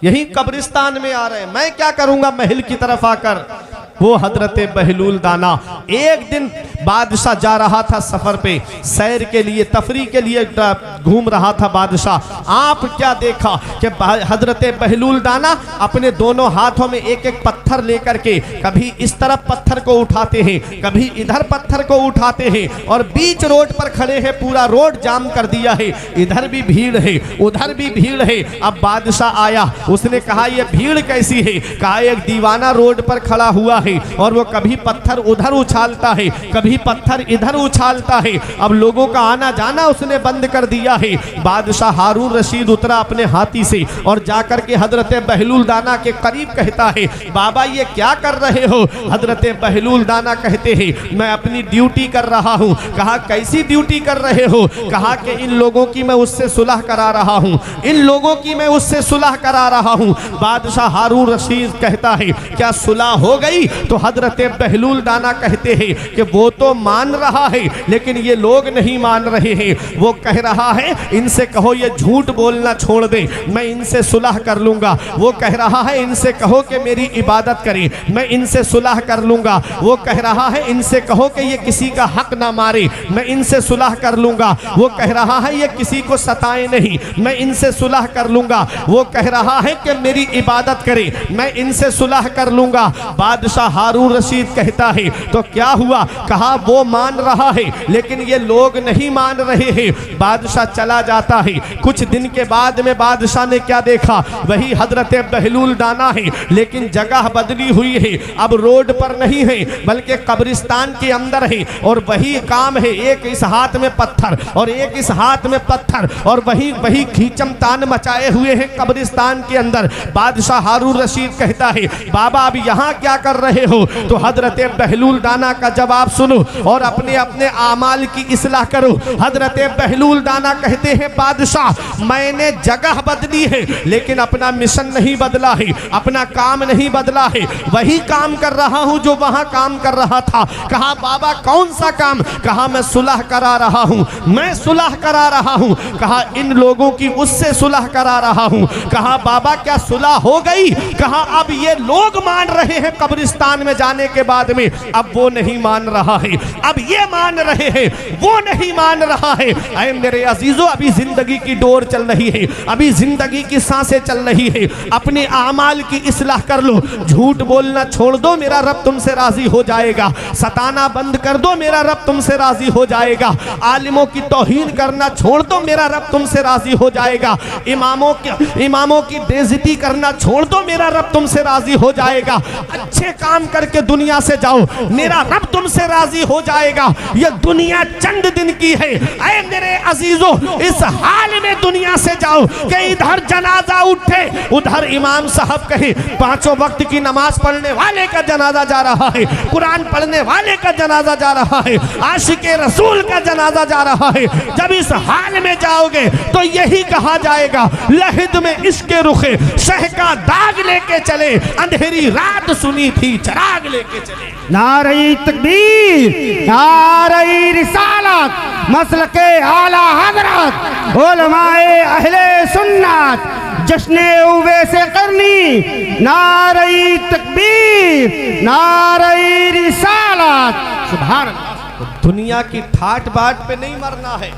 यही कब्रिस्तान में आ रहे हैं, मैं क्या करूंगा महल की तरफ आकर। वो हजरत बहलूल दाना एक दिन बादशाह जा रहा था सफर पे, सैर के लिए, तफरी के लिए घूम रहा था बादशाह। आप क्या देखा कि हजरत बहलूल दाना अपने दोनों हाथों में एक एक पत्थर लेकर के कभी इस तरफ पत्थर को उठाते हैं, कभी इधर पत्थर को उठाते हैं, और बीच रोड पर खड़े हैं, पूरा रोड जाम कर दिया है, इधर भी भीड़ है उधर भी भीड़ है। अब बादशाह आया, उसने कहा ये भीड़ कैसी है, कहा एक दीवाना रोड पर खड़ा हुआ है और वो कभी पत्थर उधर उछालता है, कभी पत्थर इधर उछालता है। अब लोगों का आना जाना उसने बंद कर दिया है। बादशाह हारून रशीद उतरा अपने हाथी से और जाकर के हजरत बहलूल दाना के करीब कहता है बाबा ये क्या कर रहे हो। हजरत बहलूल दाना कहते हैं मैं अपनी ड्यूटी कर रहा हूँ। कहा कैसी ड्यूटी कर रहे हो, कहा कि इन लोगों की मैं उससे सुलह करा रहा हूँ, इन लोगों की मैं उससे सुलह करा रहा हूँ। बादशाह हारून रशीद कहता है क्या सुलह हो गई, तो हजरत बहलूल दाना कहते हैं कि वो तो मान रहा है लेकिन ये लोग नहीं मान रहे हैं। वो कह रहा है इनसे कहो ये झूठ बोलना छोड़ दे, मैं इनसे सुलह कर लूंगा। वो कह रहा है इनसे कहो कि मेरी इबादत करें, मैं इनसे सुलह कर लूंगा। वो कह रहा है इनसे कहो कि ये किसी का हक ना मारे, मैं इनसे सुलह कर लूंगा। वो कह रहा है ये किसी को सताए नहीं, मैं इनसे सुलह कर लूंगा। वो कह रहा है कि मेरी इबादत करे, मैं इनसे सुलह कर लूंगा। बादशाह हारून रशीद कहता है तो क्या हुआ, कहा वो मान रहा है लेकिन ये लोग नहीं मान रहे हैं। बादशाह चला जाता है। कुछ दिन के बाद में बादशाह ने क्या देखा, वही हजरत बहलूल दाना है लेकिन जगह बदली हुई है। अब रोड पर नहीं है बल्कि कब्रिस्तान के अंदर है और वही काम है, एक इस हाथ में पत्थर और एक इस हाथ में पत्थर और वही खींचम तान मचाए हुए हैं कब्रिस्तान के अंदर। बादशाह हारून रशीद कहता है बाबा अब यहाँ क्या कर रहे हो। तो हजरत बहलूल दाना का जवाब सुनो और अपने अपने आमाल की इस्लाह करो। हजरत बहलूल दाना कहते हैं बादशाह मैंने जगह बदली है लेकिन अपना मिशन नहीं बदला है, अपना काम नहीं बदला है, वही काम कर रहा हूं जो वहां काम कर रहा था। कहा बाबा कौन सा काम, कहा मैं सुलह करा रहा हूं, मैं सुलह करा रहा हूं। कहा इन लोगों की उससे सुलह करा रहा हूं। कहा बाबा क्या सुलह हो गई, कहा अब ये लोग मान रहे हैं कब्रिस्तान में जाने के बाद में, अब वो नहीं मान रहा है, अब ये मान रहे हैं, वो नहीं मान रहा है। ऐ मेरे अजीजों अभी जिंदगी की डोर चल रही है, अभी जिंदगी की सांसें चल रही है। अपने आमाल की इस्लाह कर लो, झूठ बोलना छोड़ दो, मेरा रब तुमसे राजी हो जाएगा। सताना बंद कर दो, मेरा रब तुमसे राजी हो जाएगा। आलिमों की तौहीन करना छोड़ दो, मेरा रब तुमसे राजी हो जाएगा। इमामों की बेइज्जती करना छोड़ दो, मेरा रब तुमसे राजी हो जाएगा। अच्छे काम करके दुनिया से जाओ, मेरा रब तुमसे राजी हो जाएगा। ये दुनिया चंद दिन की है। ऐ मेरे अजीजों इस हाल में दुनिया से जाओ कि इधर जनाजा उठे, उधर इमाम साहब कहे पांचों वक्त की नमाज पढ़ने वाले का जनाजा जा रहा है, कुरान पढ़ने वाले का जनाजा जा रहा है, आशिके रसूल का जनाजा जा रहा है। जब इस हाल में जाओगे तो यही कहा जाएगा लहिद में इश्क रुखे शह का दाग लेके चले, अंधेरी रात सुनी थी चराग लेके चले। नारे तकबीर, नारे रिसालत, मसलके आला हजरत, उलमाए अहले सुन्नत, जश्ने उवैसे करनी। नारे तकबीर, नारे रिसालत। सुभान अल्लाह। तो दुनिया की ठाट बाट पे नहीं मरना है,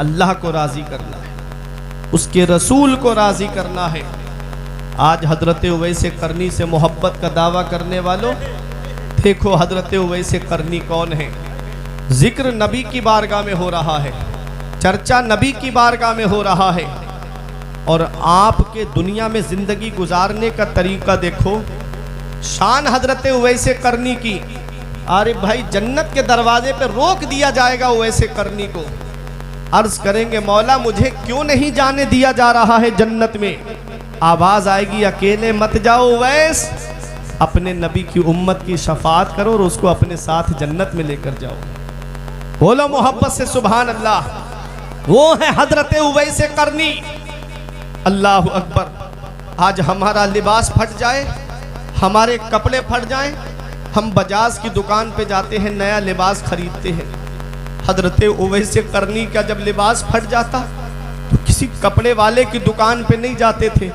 अल्लाह को राजी करना है, उसके रसूल को राजी करना है। आज हजरत उवैसे करनी से मोहब्बत का दावा करने वालों, देखो हजरत उवैसे करनी कौन है। जिक्र नबी की बारगाह में हो रहा है, चर्चा नबी की बारगाह में हो रहा है, और आपके दुनिया में जिंदगी गुजारने का तरीका देखो। शान हजरत उवैसे करनी की, अरे भाई जन्नत के दरवाजे पे रोक दिया जाएगा उवैसे करनी को। अर्ज करेंगे मौला मुझे क्यों नहीं जाने दिया जा रहा है जन्नत में। आवाज आएगी अकेले मत जाओ उवैस, अपने नबी की उम्मत की शफात करो और उसको अपने साथ जन्नत में लेकर जाओ। बोलो मोहब्बत से सुभान अल्लाह। वो है हजरत उवैसे करनी। अल्लाह अकबर। आज हमारा लिबास फट जाए, हमारे कपड़े फट जाएं, हम बजाज की दुकान पे जाते हैं, नया लिबास खरीदते हैं। हजरत उवैसे करनी का जब लिबास फट जाता तो किसी कपड़े वाले की दुकान पे नहीं जाते थे,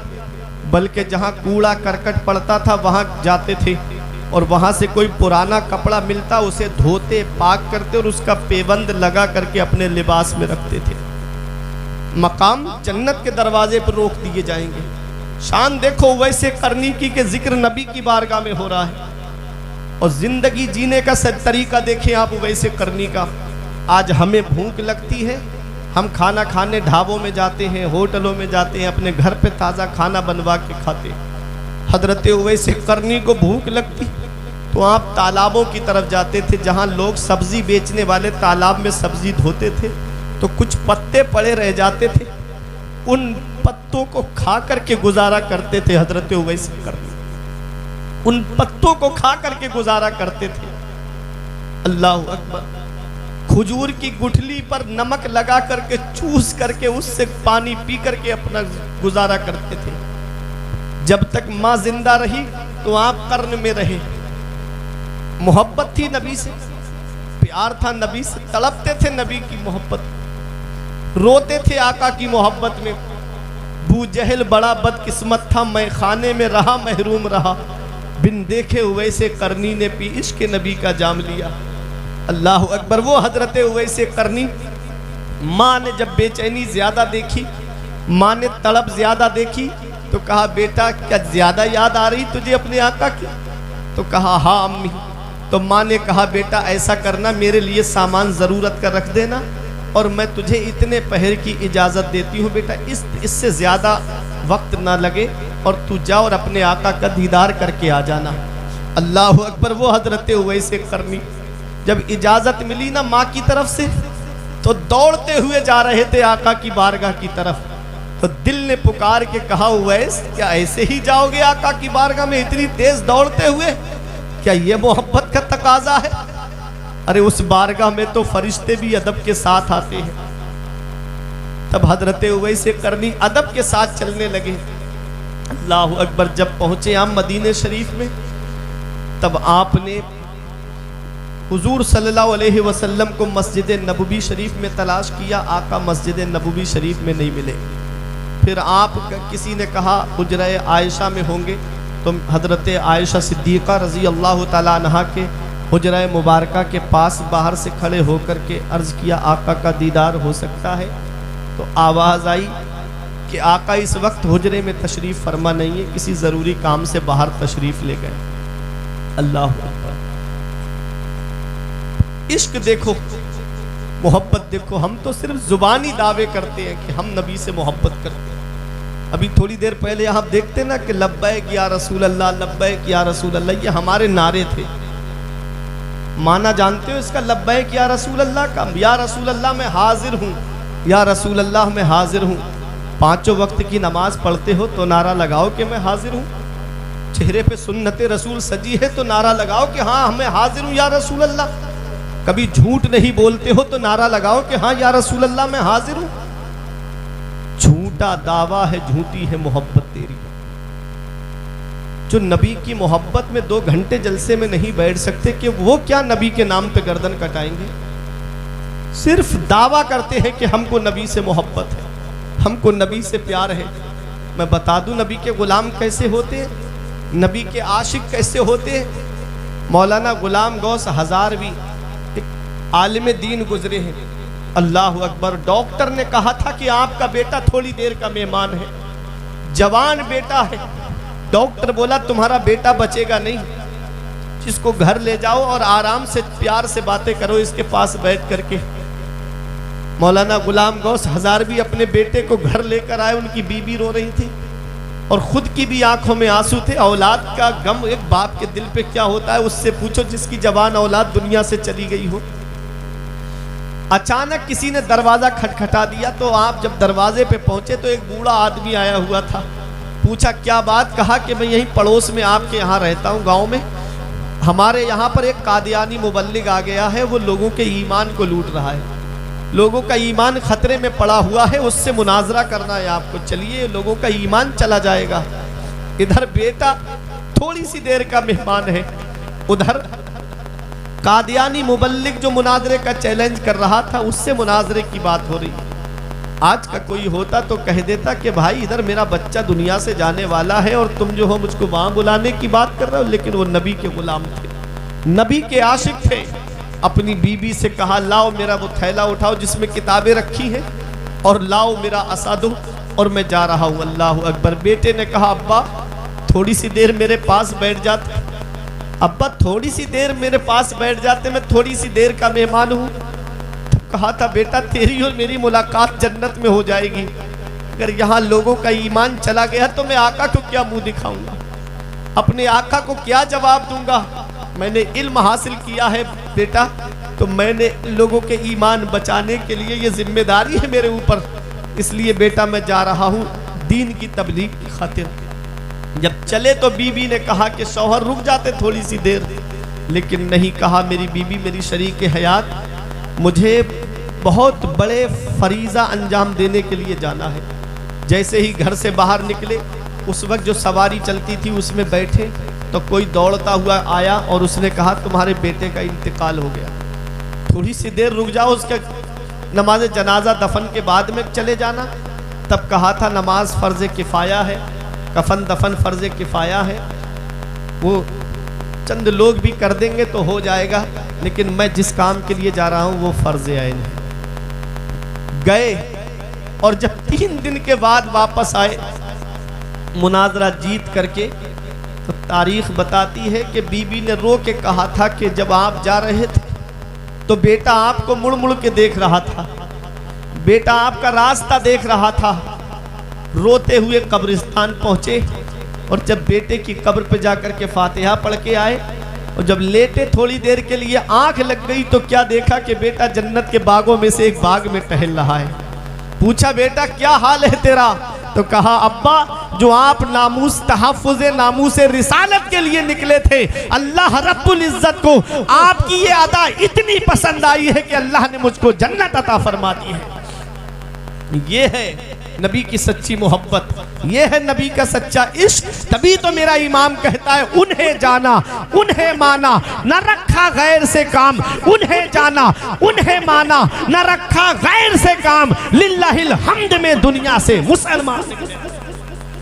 बल्कि जहाँ कूड़ा करकट पड़ता था वहाँ जाते थे, और वहाँ से कोई पुराना कपड़ा मिलता उसे धोते, पाक करते और उसका पेबंद लगा करके अपने लिबास में रखते थे। मकाम जन्नत के दरवाजे पर रोक दिए जाएंगे। शान देखो उवैसे करनी की के जिक्र नबी की बारगाह में हो रहा है, और जिंदगी जीने का तरीका देखें आप उवैसे करनी का। आज हमें भूख लगती है, हम खाना खाने ढाबों में जाते हैं, होटलों में जाते हैं, अपने घर पे ताज़ा खाना बनवा के खाते हैं। हजरत उवैसे करनी को भूख लगती तो आप तालाबों की तरफ जाते थे, जहाँ लोग सब्जी बेचने वाले तालाब में सब्जी धोते थे, तो कुछ पत्ते पड़े रह जाते थे, उन पत्तों को खा करके गुजारा करते थे। हजरत उवैसे करनी उन पत्तों को खा करके गुजारा करते थे। अल्लाह अकबर। खजूर की गुठली पर नमक लगा करके चूस करके उससे पानी पी करके अपना गुजारा करते थे। जब तक माँ जिंदा रही तो आप कर्न में रहे। मोहब्बत थी नबी से, प्यार था नबी से, तड़पते थे नबी की मोहब्बत, रोते थे आका की मोहब्बत में। बू जहल बड़ा बदकिस्मत था, मैं खाने में रहा महरूम रहा, बिन देखे उवैसे करनी ने पी इश्क नबी का जाम लिया। अल्लाह अकबर। वो हजरत उवैसे करनी, माँ ने जब बेचैनी ज्यादा देखी, माँ ने तड़प ज्यादा देखी, तो कहा बेटा क्या ज्यादा याद आ रही तुझे अपने आका की? तो कहा हाँ अम्मी। तो माँ ने कहा बेटा ऐसा करना, मेरे लिए सामान ज़रूरत का रख देना, और मैं तुझे इतने पहर की इजाज़त देती हूँ बेटा, इससे ज़्यादा वक्त ना लगे, और तू जा और अपने आका का दीदार करके आ जाना। अल्लाह अकबर। वो हजरत उवैसे करनी जब इजाज़त मिली ना माँ की तरफ से, तो दौड़ते हुए जा रहे थे आका की बारगाह की तरफ। तो दिल ने पुकार के कहा उवैस क्या ऐसे ही जाओगे आका की बारगाह में इतनी तेज दौड़ते हुए? क्या ये मोहब्बत का तकाजा है? अरे उस बारगाह में तो फरिश्ते भी अदब के साथ आते हैं। तब हजरत उवैसे करनी अदब के साथ चलने लगे। अल्लाह अकबर। जब पहुंचे आप मदीने शरीफ में, तब आपने हुजूर सल्लल्लाहु अलैहि वसल्लम को मस्जिद नबवी शरीफ में तलाश किया, आका मस्जिद नबवी शरीफ में नहीं मिले। फिर आप किसी ने कहा हुजरा आयशा में होंगे, तो हजरत आयशा सिद्दीक़ा रज़ी अल्लाह ताला अन्हा के हुजरा मुबारका के पास बाहर से खड़े होकर के अर्ज़ किया आका का दीदार हो सकता है? तो आवाज़ आई कि आका इस वक्त हुजरे में तशरीफ़ फरमा नहीं है, किसी ज़रूरी काम से बाहर तशरीफ़ ले गए। अल्लाह अकबर। इश्क देखो, मोहब्बत देखो। हम तो सिर्फ जुबानी दावे करते हैं कि हम नबी से मोहब्बत करते हैं। अभी थोड़ी देर पहले आप देखते ना कि लब्बैक या रसूल अल्लाह, लब्बैक या रसूल अल्लाह, ये हमारे नारे थे। माना जानते हो इसका लब्बैक या रसूल अल्लाह का? या रसूल अल्लाह मैं हाजिर हूँ, या रसूल अल्लाह मैं हाजिर हूँ। पांचों वक्त की नमाज पढ़ते हो तो नारा लगाओ कि मैं हाजिर हूँ। चेहरे पे सुन्नत रसूल सजी है तो नारा लगाओ कि हाँ मैं हाजिर हूँ या रसूल अल्लाह। कभी झूठ नहीं बोलते हो तो नारा लगाओ कि हाँ या रसूल अल्लाह मैं हाजिर हूँ। झूठा दावा है, झूठी है मोहब्बत तेरी। जो नबी की मोहब्बत में 2 घंटे जलसे में नहीं बैठ सकते कि वो क्या नबी के नाम पे गर्दन कटाएंगे। सिर्फ दावा करते हैं कि हमको नबी से मोहब्बत है, हमको नबी से प्यार है। मैं बता दूं नबी के गुलाम कैसे होते हैं, नबी के आशिक कैसे होते हैं। मौलाना गुलाम गौस हजारवी एक आलिम दीन गुजरे हैं, अल्लाह अकबर। डॉक्टर ने कहा था कि आपका बेटा थोड़ी देर का मेहमान है, जवान बेटा है। डॉक्टर बोला तुम्हारा बेटा बचेगा नहीं, इसको घर ले जाओ और आराम से प्यार से बातें करो इसके पास बैठ करके। मौलाना गुलाम गौस हजारवी अपने बेटे को घर लेकर आए, उनकी बीबी रो रही थी और खुद की भी आंखों में आंसू थे। औलाद का गम एक बाप के दिल पे क्या होता है उससे पूछो जिसकी जवान औलाद दुनिया से चली गई हो। अचानक किसी ने दरवाजा खटखटा दिया, तो आप जब दरवाजे पे पहुंचे तो एक बूढ़ा आदमी आया हुआ था। पूछा क्या बात, कहा कि मैं यहीं पड़ोस में आपके यहाँ रहता हूँ गांव में, हमारे यहाँ पर एक कादियानी मुबल्लिग आ गया है, वो लोगों के ईमान को लूट रहा है, लोगों का ईमान खतरे में पड़ा हुआ है, उससे मुनाजरा करना है आपको, चलिए लोगों का ईमान चला जाएगा। इधर बेटा थोड़ी सी देर का मेहमान है, उधर कादियानी मुबल्लिग जो मुनाजरे का चैलेंज कर रहा था उससे मुनाजरे की बात हो रही। आज का कोई होता तो कह देता कि भाई इधर मेरा बच्चा दुनिया से जाने वाला है और तुम जो हो मुझको वहां बुलाने की बात कर रहे हो, लेकिन वो नबी के गुलाम थे, नबी के आशिक थे। अपनी बीबी से कहा लाओ मेरा वो थैला उठाओ जिसमें किताबें रखी हैं और लाओ मेरा असा दो और मैं जा रहा हूँ। अल्लाह अकबर। बेटे ने कहा अब्बा थोड़ी सी देर मेरे पास बैठ जाते, अब्बा थोड़ी सी देर मेरे पास बैठ जाते, मैं थोड़ी सी देर का मेहमान हूँ। तो कहा था बेटा तेरी और मेरी मुलाकात जन्नत में हो जाएगी, अगर यहाँ लोगों का ईमान चला गया तो मैं आका को क्या मुंह दिखाऊंगा, अपने आका को क्या जवाब दूंगा। मैंने इल्म हासिल किया है बेटा, तो मैंने लोगों के ईमान बचाने के लिए ये जिम्मेदारी है मेरे ऊपर, इसलिए बेटा मैं जा रहा हूँ दीन की तबलीग की खातिर। जब चले तो बीबी ने कहा कि शौहर रुक जाते थोड़ी सी देर, लेकिन नहीं, कहा मेरी बीबी मेरी शरीक हयात, मुझे बहुत बड़े फरीज़ा अंजाम देने के लिए जाना है। जैसे ही घर से बाहर निकले उस वक्त जो सवारी चलती थी उसमें बैठे तो कोई दौड़ता हुआ आया और उसने कहा तुम्हारे बेटे का इंतकाल हो गया, थोड़ी सी देर रुक जाओ, उसके नमाज जनाजा दफन के बाद में चले जाना। तब कहा था नमाज फ़र्ज़ किफ़ाया है, कफन दफन फ़र्ज़ किफ़ाया है, वो चंद लोग भी कर देंगे तो हो जाएगा, लेकिन मैं जिस काम के लिए जा रहा हूँ वो फ़र्ज़ आइन है। गए और जब 3 दिन के बाद वापस आए मुनाजरा जीत करके, तो तारीख बताती है कि बीबी ने रो के कहा था कि जब आप जा रहे थे तो बेटा आपको मुड़ मुड़ के देख रहा था, बेटा आपका रास्ता देख रहा था। रोते हुए कब्रिस्तान पहुंचे और जब बेटे की कब्र पे जाकर के फातिहा पढ़ के आए और जब लेटे थोड़ी देर के लिए आंख लग गई तो क्या देखा कि बेटा जन्नत के बागों में से एक बाग में टहल रहा है। पूछा बेटा क्या हाल है तेरा, तो कहा अब्बा जो आप नामूस तहफ़्फ़ुज़ नामूस रिसालत के लिए निकले थे, अल्लाह रब्बुल इज़्ज़त को आपकी ये अदा इतनी पसंद आई है कि अल्लाह ने मुझको जन्नत अता फरमा दी है। ये है नबी की सच्ची मोहब्बत, ये है नबी का सच्चा इश्क। तभी तो मेरा इमाम कहता है उन्हें जाना उन्हें माना, न रखा गैर से काम, उन्हें जाना उन्हें माना, न रखा गैर से काम। लिल्लाहिल हम्द में दुनिया से मुसलमान,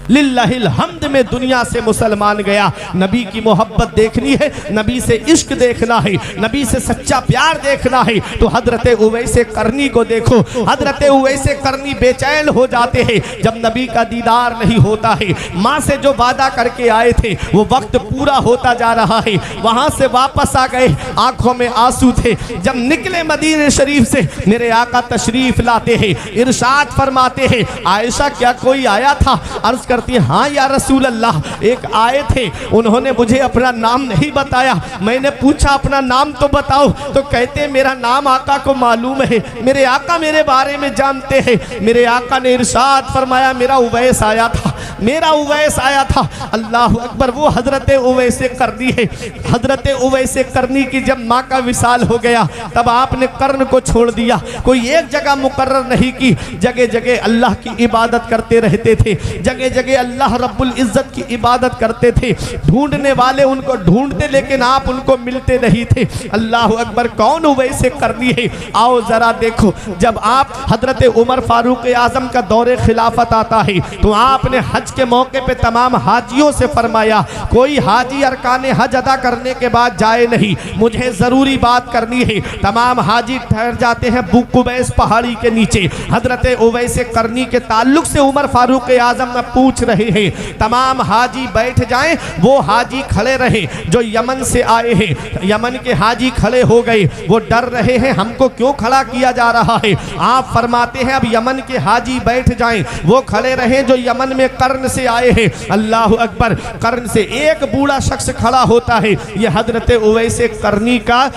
लिल्लाहिल हम्द में दुनिया से मुसलमान गया। नबी की मोहब्बत देखनी है, नबी से इश्क देखना है, नबी से सच्चा प्यार देखना है, तो हजरत उवैसे करनी को देखो। हजरत उवैसे करनी बेचैन हो जाते हैं जब नबी का दीदार नहीं होता है। माँ से जो वादा करके आए थे वो वक्त पूरा होता जा रहा है, वहाँ से वापस आ गए, आंखों में आंसू थे। जब निकले मदीने शरीफ से मेरे आका तशरीफ लाते हैं, इरशाद फरमाते हैं आयशा क्या कोई आया था? अर्ज करती है हाँ या रसूल अल्लाह, एक आए थे, उन्होंने मुझे अपना नाम नहीं बताया। मैंने पूछा अपना नाम तो बताओ, तो कहते मेरा नाम आका को मालूम है, मेरे आका मेरे बारे में जानते हैं। मेरे आका ने इरशाद फरमाया मेरा उवैस आया था, मेरा उवैस आया था। अल्लाह अकबर, वो हजरत उवैस करनी है। हजरत उवैस करनी की जब माँ का विसाल हो गया तब आपने कर्न को छोड़ दिया। कोई एक जगह मुकर्रर नहीं की, जगह जगह अल्लाह की इबादत करते रहते थे, जगह जगह अल्लाह रब्बुल इज्जत की इबादत करते थे। ढूंढने वाले उनको ढूंढते लेकिन आप उनको मिलते नहीं थे। अल्लाह अकबर, कौन उवैस करनी है? आओ जरा देखो, जब आप हजरत उमर फारूक आजम का दौरे खिलाफत आता है तो आपने हज के मौके पे तमाम हाजियों से फरमाया कोई हाजी अरकाने हज अदा करने के बाद जाए नहीं, मुझे जरूरी बात करनी है। तमाम हाजी ठहर जाते हैं बुकुबैस पहाड़ी के नीचे। हजरत उवैस करनी के ताल्लुक से उमर फारूक आजम में पूछ रहे हैं। तमाम हाजी बैठ जाएं, वो हाजी खड़े रहे जो यमन से आए हैं। यमन के हाजी खड़े हो गए, वो डर रहे हैं हमको क्यों खड़ा किया जा रहा है। आप फरमाते हैं अब यमन के हाजी बैठ जाएं, वो खड़े रहे जो यमन में कर्न से आए हैं। अल्लाह अकबर, कर्न से एक बूढ़ा शख्स खड़ा होता है, ये हजरत उवैस करनी का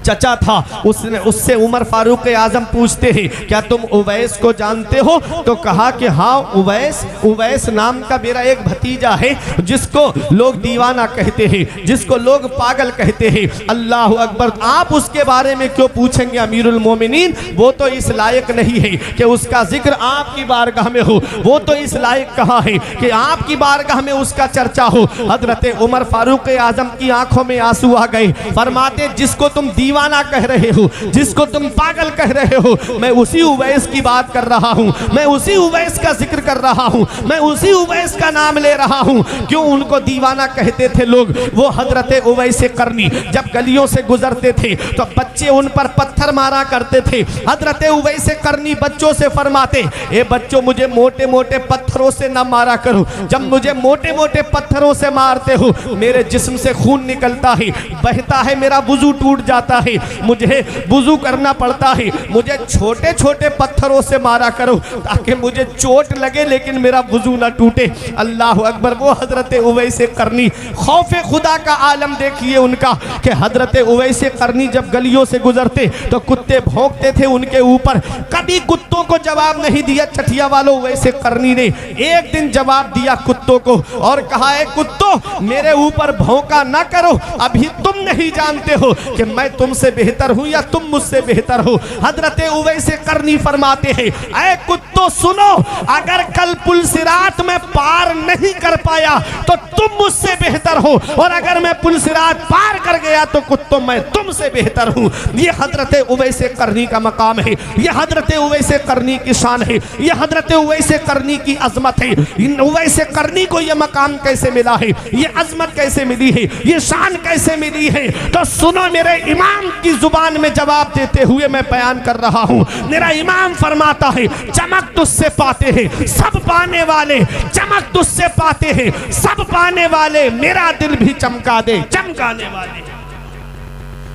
चचा था। उससे उमर फारूक आजम पूछते हैं क्या तुम उवैस को जानते हो? तो कहा कि हाँ उवैस, उवैस नाम का मेरा एक भतीजा है जिसको लोग दीवाना कहते हैं, जिसको लोग पागल कहते हैं। अल्लाह अकबर, आप उसके बारे में क्यों पूछेंगे अमीरुल मोमिनीन? वो तो इस लायक नहीं है कि उसका जिक्र आपकी बारगाह में हो, वो तो इस लायक कहा है कि आपकी बारगाह में उसका चर्चा हो। हजरत उमर फारूक आजम की आंखों में आंसू आ गए। फरमाते जिसको तुम दीवाना कह रहे हो, जिसको तुम पागल कह रहे हो, मैं उसी उवैस की बात कर रहा हूं, मैं उसी उवैस का जिक्र कर रहा हूं, मैं उसी उवैस का नाम ले रहा हूं। क्यों उनको दीवाना कहते थे लोग? वो हजरत उवैस करनी जब गलियों से गुजरते थे तो बच्चे उन पर पत्थर मारा करते थे। हजरत उवैस करनी बच्चों से फरमाते ए बच्चों, मुझे मोटे मोटे पत्थरों से न मारा करो, जब मुझे मोटे मोटे पत्थरों से मारते हो मेरे जिस्म से खून निकलता है, बहता है, मेरा वुजू टूट जाता है, मुझे वुजू करना पड़ता है। मुझे छोटे छोटे पत्थरों से मारा करो ताकि मुझे चोट लगे लेकिन मेरा वुजू ना टूटे। अल्लाह अकबर, वो हजरत उवैस करनी, खौफे खुदा का आलम देखिए उनका कि हजरत उवैस करनी जब गलियों से गुजरते तो कुत्ते भौंकते थे उनके ऊपर। कभी कुत्तों को जवाब नहीं दिया चठिया वालों उवैस करनी ने। एक दिन जवाब दिया कुत्तों को और कहा है कुत्तों, मेरे ऊपर भौंका ना करो, अभी तुम नहीं जानते हो कि मैं तुमसे बेहतर हूं या तुम मुझसे बेहतर हो। हजरत उवैस करनी फरमाते हैं ऐ कुत्तों सुनो, अगर कल पुल सिरात में पार नहीं कर पाया तो तुम मुझसे बेहतर हो, और अगर मैं पुल सिरात पार कर गया तो कुत्तों मैं तुमसे बेहतर हूं। ये हजरत उवैस करनी का मकाम है, ये हजरत उवैस करनी की शान है, ये हजरत उवैस करनी की अजमत है। उवैस करनी को ये मकाम कैसे मिला है, ये अजमत कैसे मिली है, ये शान कैसे मिली है? तो सुनो, मेरे इमाम की जुबान में जवाब देते हुए मैं बयान कर रहा हूं। मेरा इमाम फरमाता है चमक तुझसे पाते हैं सब पाने वाले, चमक तुझसे पाते हैं सब पाने वाले, मेरा दिल भी चमका दे चमकाने वाले,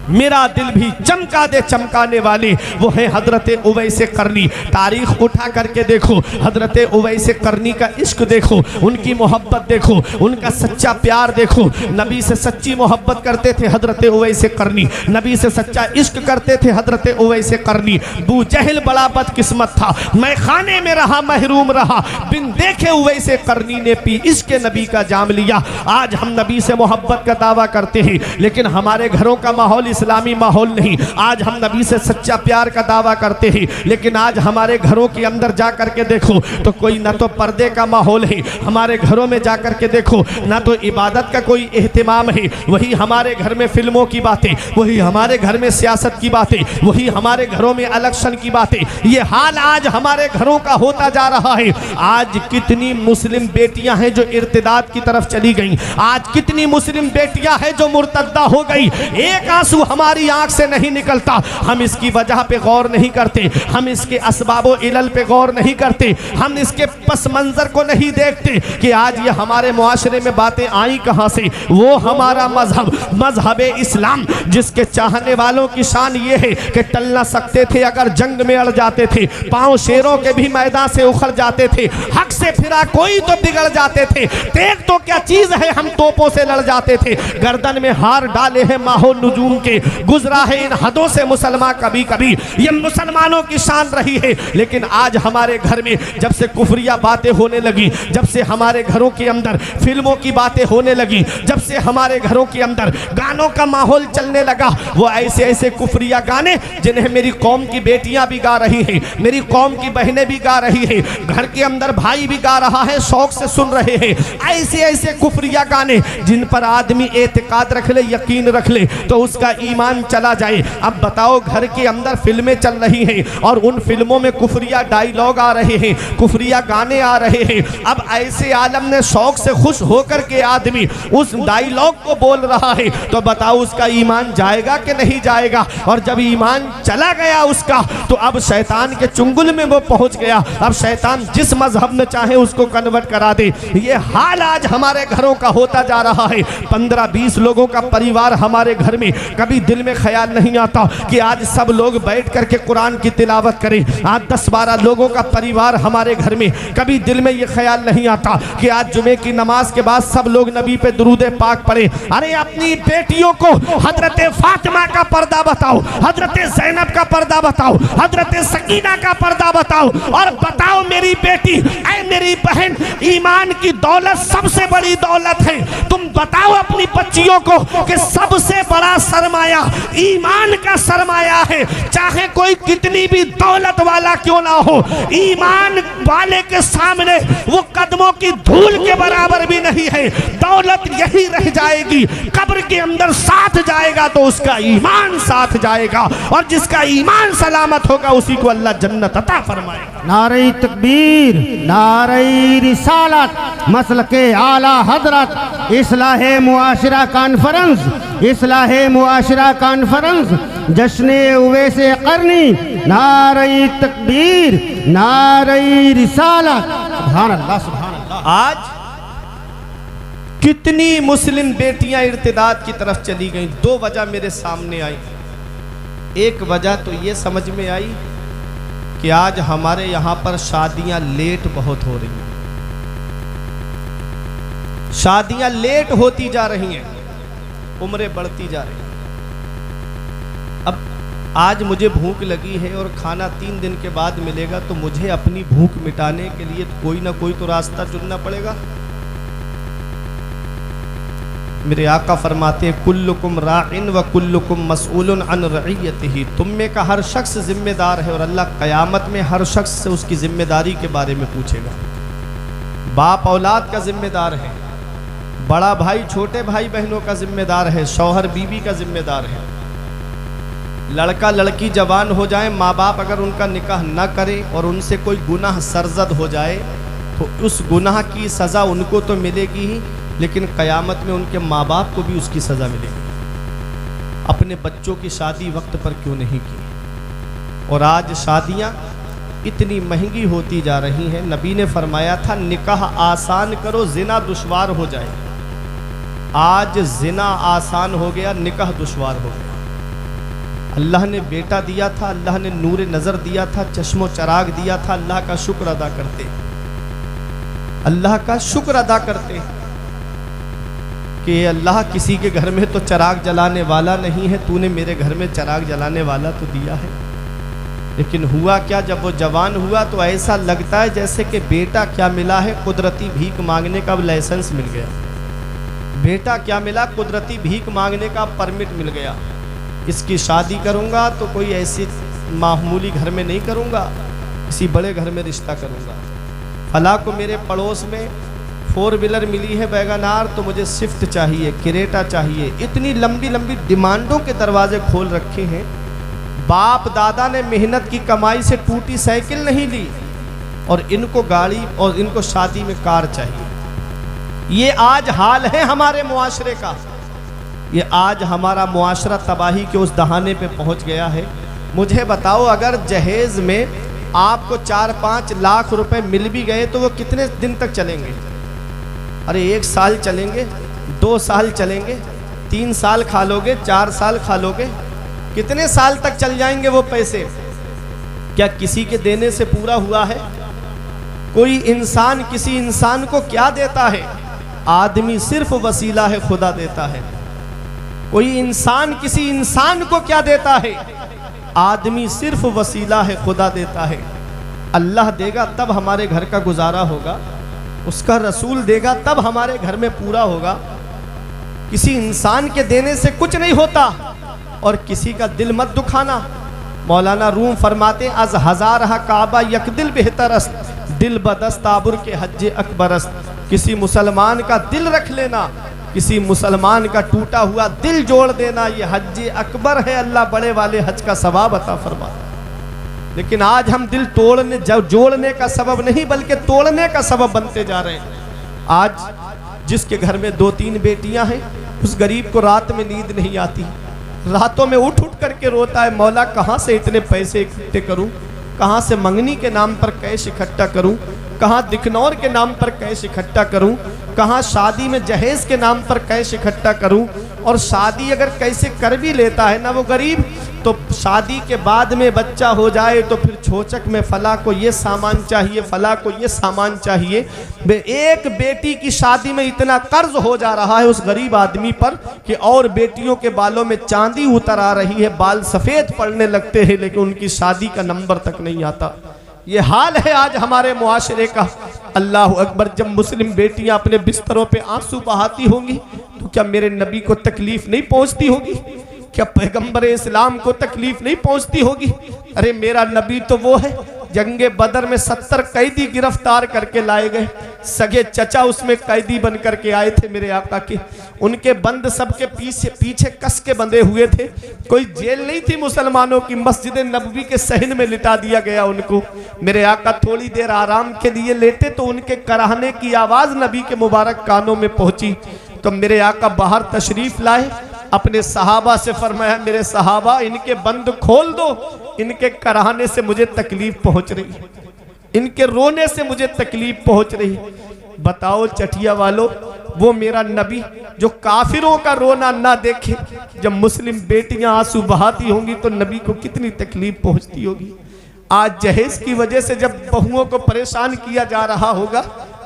मेरा दिल भी चमका दे चमकाने वाले, वो है हजरत उवैस करनी। तारीख उठा करके देखो, हजरत उवैस करनी का इश्क देखो, उनकी मोहब्बत देखो, उनका सच्चा प्यार देखो। नबी से सच्ची मोहब्बत करते थे हजरत उवैस करनी, नबी से सच्चा इश्क करते थे हजरत उवैस करनी। अबू जहल बड़ा बदकिस्मत था, मैं खाने में रहा महरूम रहा, बिन देखे उवैस करनी ने पी इश्क नबी का जाम लिया। आज हम नबी से मोहब्बत का दावा करते हैं लेकिन हमारे घरों का माहौल इस्लामी माहौल नहीं। आज हम नबी से सच्चा प्यार का दावा करते हैं लेकिन आज हमारे घरों के अंदर जा करके देखो तो कोई ना तो पर्दे का माहौल है, हमारे घरों में जा करके देखो ना तो इबादत का कोई एहतिमाम है। वही हमारे घर में फिल्मों की बातें, वही हमारे घर में सियासत की बातें, वही हमारे घरों में इलेक्शन की बातें। ये हाल आज हमारे घरों का होता जा रहा है। आज कितनी मुस्लिम बेटियां हैं जो इर्तिदाद की तरफ चली गई, आज कितनी मुस्लिम बेटियां हैं जो मुर्तद्दा हो गई। एक आंसू हमारी आंख से नहीं निकलता, हम इसकी वजह पे गौर नहीं करते, हम इसके असबाबो इलल पे गौर नहीं करते, हम इसके पस मंजर को नहीं देखते कि आज ये हमारे मुआशरे में बातें आई कहां से। वो हमारा मजहब, मजहब इस्लाम, जिसके चाहने वालों की शान ये है कि टल ना सकते थे अगर जंग में अड़ जाते थे, पांव शेरों के भी मैदान से उखड़ जाते थे, हक से फिरा कोई तो बिगड़ जाते थे, तेग तो क्या चीज है हम तोपों से लड़ जाते थे, गर्दन में हार डाले हैं माहो नुजूम के, के गुजरा है इन हदों से मुसलमान। कभी कभी ये मुसलमानों की शान रही है, लेकिन आज हमारे घर में जब से कुफरिया बातें होने लगी, जब से हमारे घरों के अंदर फिल्मों की बातें होने लगी, जब से हमारे घरों के अंदर गानों का माहौल चलने लगा, वो ऐसे ऐसे कुफरिया गाने जिन्हें मेरी कौम की बेटियां भी गा रही हैं, मेरी कौम की बहनें भी गा रही हैं, घर के अंदर भाई भी गा रहा है, शौक से सुन रहे हैं। ऐसे ऐसे कुफरिया गाने जिन पर आदमी एतकाद रख ले, यकीन रख ले तो उसका ईमान चला जाए। अब बताओ, घर के अंदर फिल्में चल रही हैं और उन फिल्मों में कुफरिया डायलॉग आ रहे हैं, कुफरिया गाने आ रहे हैं। अब ऐसे आलम ने शौक से खुश होकर के आदमी उस डायलॉग को बोल रहा है, तो बताओ उसका ईमान जाएगा कि नहीं जाएगा? और जब ईमान चला गया उसका, तो अब शैतान के चुंगल में वो पहुंच गया। अब शैतान जिस मजहब में चाहे उसको कन्वर्ट करा दे। ये हाल आज हमारे घरों का होता जा रहा है। 15-20 लोगों का परिवार हमारे घर में, कभी दिल में ख्याल नहीं आता कि आज सब लोग बैठ करके कुरान की तिलावत करें। आज 10-12 लोगों का परिवार हमारे घर में, कभी दिल में ये ख्याल नहीं आता कि आज जुमे की नमाज के बाद सब लोग नबी पे दुरूद पाक पढ़े। अरे अपनी बेटियों को हजरत फातिमा का पर्दा बताओ, हजरत ज़ैनब का पर्दा बताओ, हजरत सकीना का पर्दा बताओ, और बताओ मेरी बेटी, ऐ मेरी बहन, ईमान की दौलत सबसे बड़ी दौलत है। तुम बताओ अपनी बच्चियों को कि सबसे बड़ा सरमाया ईमान का सरमाया है। चाहे कोई कितनी भी दौलत वाला क्यों ना हो, ईमान वाले के सामने वो कदमों की धूल के बराबर भी नहीं है। दौलत यही रह जाएगी, कब्र के अंदर साथ जाएगा तो उसका ईमान साथ जाएगा, और जिसका ईमान सलामत होगा उसी को अल्लाह जन्नत अता फरमाएगा। नारे तकबीर, नारे रिसालत, मसलके आला हजरत, इस्लाहे मुआशरा कॉन्फ्रेंस, इस्लाहे मुआशरा कॉन्फ्रेंस, जश्ने उवैसे करनी, नारे तकबीर, नारे रिसालत। सुभान अल्लाह, सुभान अल्लाह। आज कितनी मुस्लिम बेटियां इर्तिदाद की तरफ चली गईं। 2 वजह मेरे सामने आई। एक वजह तो ये समझ में आई कि आज हमारे यहाँ पर शादियां लेट बहुत हो रही हैं, शादियां लेट होती जा रही हैं, उम्रें बढ़ती जा रही हैं। अब आज मुझे भूख लगी है और खाना 3 दिन के बाद मिलेगा, तो मुझे अपनी भूख मिटाने के लिए कोई ना कोई तो रास्ता चुनना पड़ेगा। मेरे आका फरमाते हैं, कुल्लुकुम राइन व कुल्लुकुम मसऊलुन अन रइयतिही। तुम में का हर शख्स जिम्मेदार है और अल्लाह क़यामत में हर शख्स से उसकी जिम्मेदारी के बारे में पूछेगा। बाप औलाद का जिम्मेदार है, बड़ा भाई छोटे भाई बहनों का जिम्मेदार है, शौहर बीवी का जिम्मेदार है। लड़का लड़की जवान हो जाए, माँ बाप अगर उनका निकाह न करे और उनसे कोई गुनाह सरजद हो जाए, तो उस गुनाह की सज़ा उनको तो मिलेगी ही, लेकिन क़यामत में उनके माँ बाप को भी उसकी सज़ा मिलेगी। अपने बच्चों की शादी वक्त पर क्यों नहीं की? और आज शादियाँ इतनी महंगी होती जा रही हैं। नबी ने फरमाया था, निकाह आसान करो, जिना दुश्वार हो जाए। आज जिना आसान हो गया, निकाह दुश्वार हो गया। अल्लाह ने बेटा दिया था, अल्लाह ने नूर नज़र दिया था, चश्मो चराग दिया था, अल्लाह का शुक्र अदा करते, अल्लाह का शुक्र अदा करते कि अल्लाह किसी के घर में तो चराग जलाने वाला नहीं है, तूने मेरे घर में चराग जलाने वाला तो दिया है। लेकिन हुआ क्या, जब वो जवान हुआ तो ऐसा लगता है जैसे कि बेटा क्या मिला है, कुदरती भीख मांगने का लाइसेंस मिल गया। बेटा क्या मिला, कुदरती भीख मांगने का परमिट मिल गया। इसकी शादी करूँगा तो कोई ऐसी मामूली घर में नहीं करूँगा, किसी बड़े घर में रिश्ता करूँगा। फला को मेरे पड़ोस में 4 व्हीलर मिली है वैगनार, तो मुझे स्विफ्ट चाहिए, क्रेटा चाहिए। इतनी लंबी लंबी डिमांडों के दरवाजे खोल रखे हैं। बाप दादा ने मेहनत की कमाई से टूटी साइकिल नहीं ली, और इनको गाड़ी और इनको शादी में कार चाहिए। ये आज हाल है हमारे मुआशरे का। ये आज हमारा मुआशरा तबाही के उस दहाने पे पहुंच गया है। मुझे बताओ, अगर जहेज़ में आपको 4-5 लाख रुपए मिल भी गए तो वो कितने दिन तक चलेंगे? अरे 1 साल चलेंगे, 2 साल चलेंगे, 3 साल खा लोगे, 4 साल खा लोगे, कितने साल तक चल जाएंगे वो पैसे? क्या किसी के देने से पूरा हुआ है? कोई इंसान किसी इंसान को क्या देता है? आदमी सिर्फ वसीला है, खुदा देता है। कोई इंसान किसी इंसान को क्या देता है? आदमी सिर्फ वसीला है, खुदा देता है। अल्लाह देगा तब हमारे घर का गुजारा होगा, उसका रसूल देगा तब हमारे घर में पूरा होगा। किसी इंसान के देने से कुछ नहीं होता। और किसी का दिल मत दुखाना। मौलाना रूम फरमाते अज हजार काबा यक दिल बेहतरस्त, दिल बदस्त आबुर के हज अकबरस्त। किसी मुसलमान का दिल रख लेना, किसी मुसलमान का टूटा हुआ दिल जोड़ देना, ये हज अकबर है। अल्लाह बड़े वाले हज का सवाब अता फरमाता। लेकिन आज हम दिल तोड़ने जोड़ने का सबब नहीं बल्कि तोड़ने का सबब बनते जा रहे हैं। आज जिसके घर में 2-3 बेटियां हैं, उस गरीब को रात में नींद नहीं आती, रातों में उठ उठ करके रोता है, मौला कहाँ से इतने पैसे इकट्ठे करूं, कहाँ से मंगनी के नाम पर कैश इकट्ठा करूं, कहाँ दिखनौर के नाम पर कैश इकट्ठा करूं, कहाँ शादी में जहेज के नाम पर कैश इकट्ठा करूं। और शादी अगर कैसे कर भी लेता है ना वो गरीब, तो शादी के बाद में बच्चा हो जाए तो फिर छोचक में फला को ये सामान चाहिए, फला को ये सामान चाहिए। एक बेटी की शादी में इतना कर्ज हो जा रहा है उस गरीब आदमी पर कि और बेटियों के बालों में चांदी उतर आ रही है, बाल सफ़ेद पड़ने लगते हैं, लेकिन उनकी शादी का नंबर तक नहीं आता। ये हाल है आज हमारे मुआशरे का। अल्लाह अकबर। जब मुस्लिम बेटियां अपने बिस्तरों पे आंसू बहाती होंगी तो क्या मेरे नबी को तकलीफ नहीं पहुंचती होगी? क्या पैगंबर इस्लाम को तकलीफ नहीं पहुंचती होगी? अरे मेरा नबी तो वो है, जंगे बदर में 70 कैदी गिरफ्तार करके लाए गए, सगे चचा उसमें कैदी बन करके आए थे मेरे आका के। उनके बंद सबके पीछे कस के बंधे हुए थे। कोई जेल नहीं थी मुसलमानों की, मस्जिद नबवी के सहन में लिटा दिया गया उनको। मेरे आका थोड़ी देर आराम के लिए लेटे तो उनके कराहने की आवाज नबी के मुबारक कानों में पहुंची। तो मेरे आका बाहर तशरीफ लाए, अपने सहाबा से फरमाया, मेरे सहाबा इनके बंद खोल दो, इनके कराहने से मुझे तकलीफ पहुंच रही, इनके रोने से मुझे तकलीफ पहुंच रही। बताओ चटिया वालों, वो मेरा नबी जो काफिरों का रोना ना देखे, जब मुस्लिम बेटियां आंसू बहाती होंगी तो नबी को कितनी तकलीफ पहुंचती होगी। आज जहेज की वजह से जब बहुओं को परेशान किया जा रहा होगा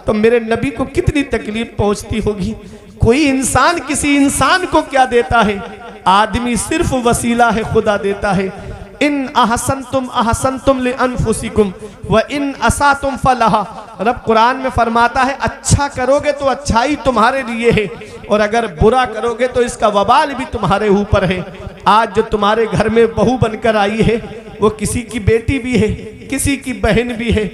तो मेरे नबी को कितनी तकलीफ पहुंचती होगी। कोई इंसान किसी इंसान को क्या देता है? आदमी सिर्फ वसीला है, खुदा देता है। इन अहसनतुम लिअनफुसिकुम व इन असातुम फलहा। रब कुरान में फरमाता है अच्छा करोगे तो अच्छाई तुम्हारे लिए है, और अगर बुरा करोगे तो इसका वबाल भी तुम्हारे ऊपर है। आज जो तुम्हारे घर में बहू बनकर आई है वो किसी की बेटी भी है, किसी की बहन भी है।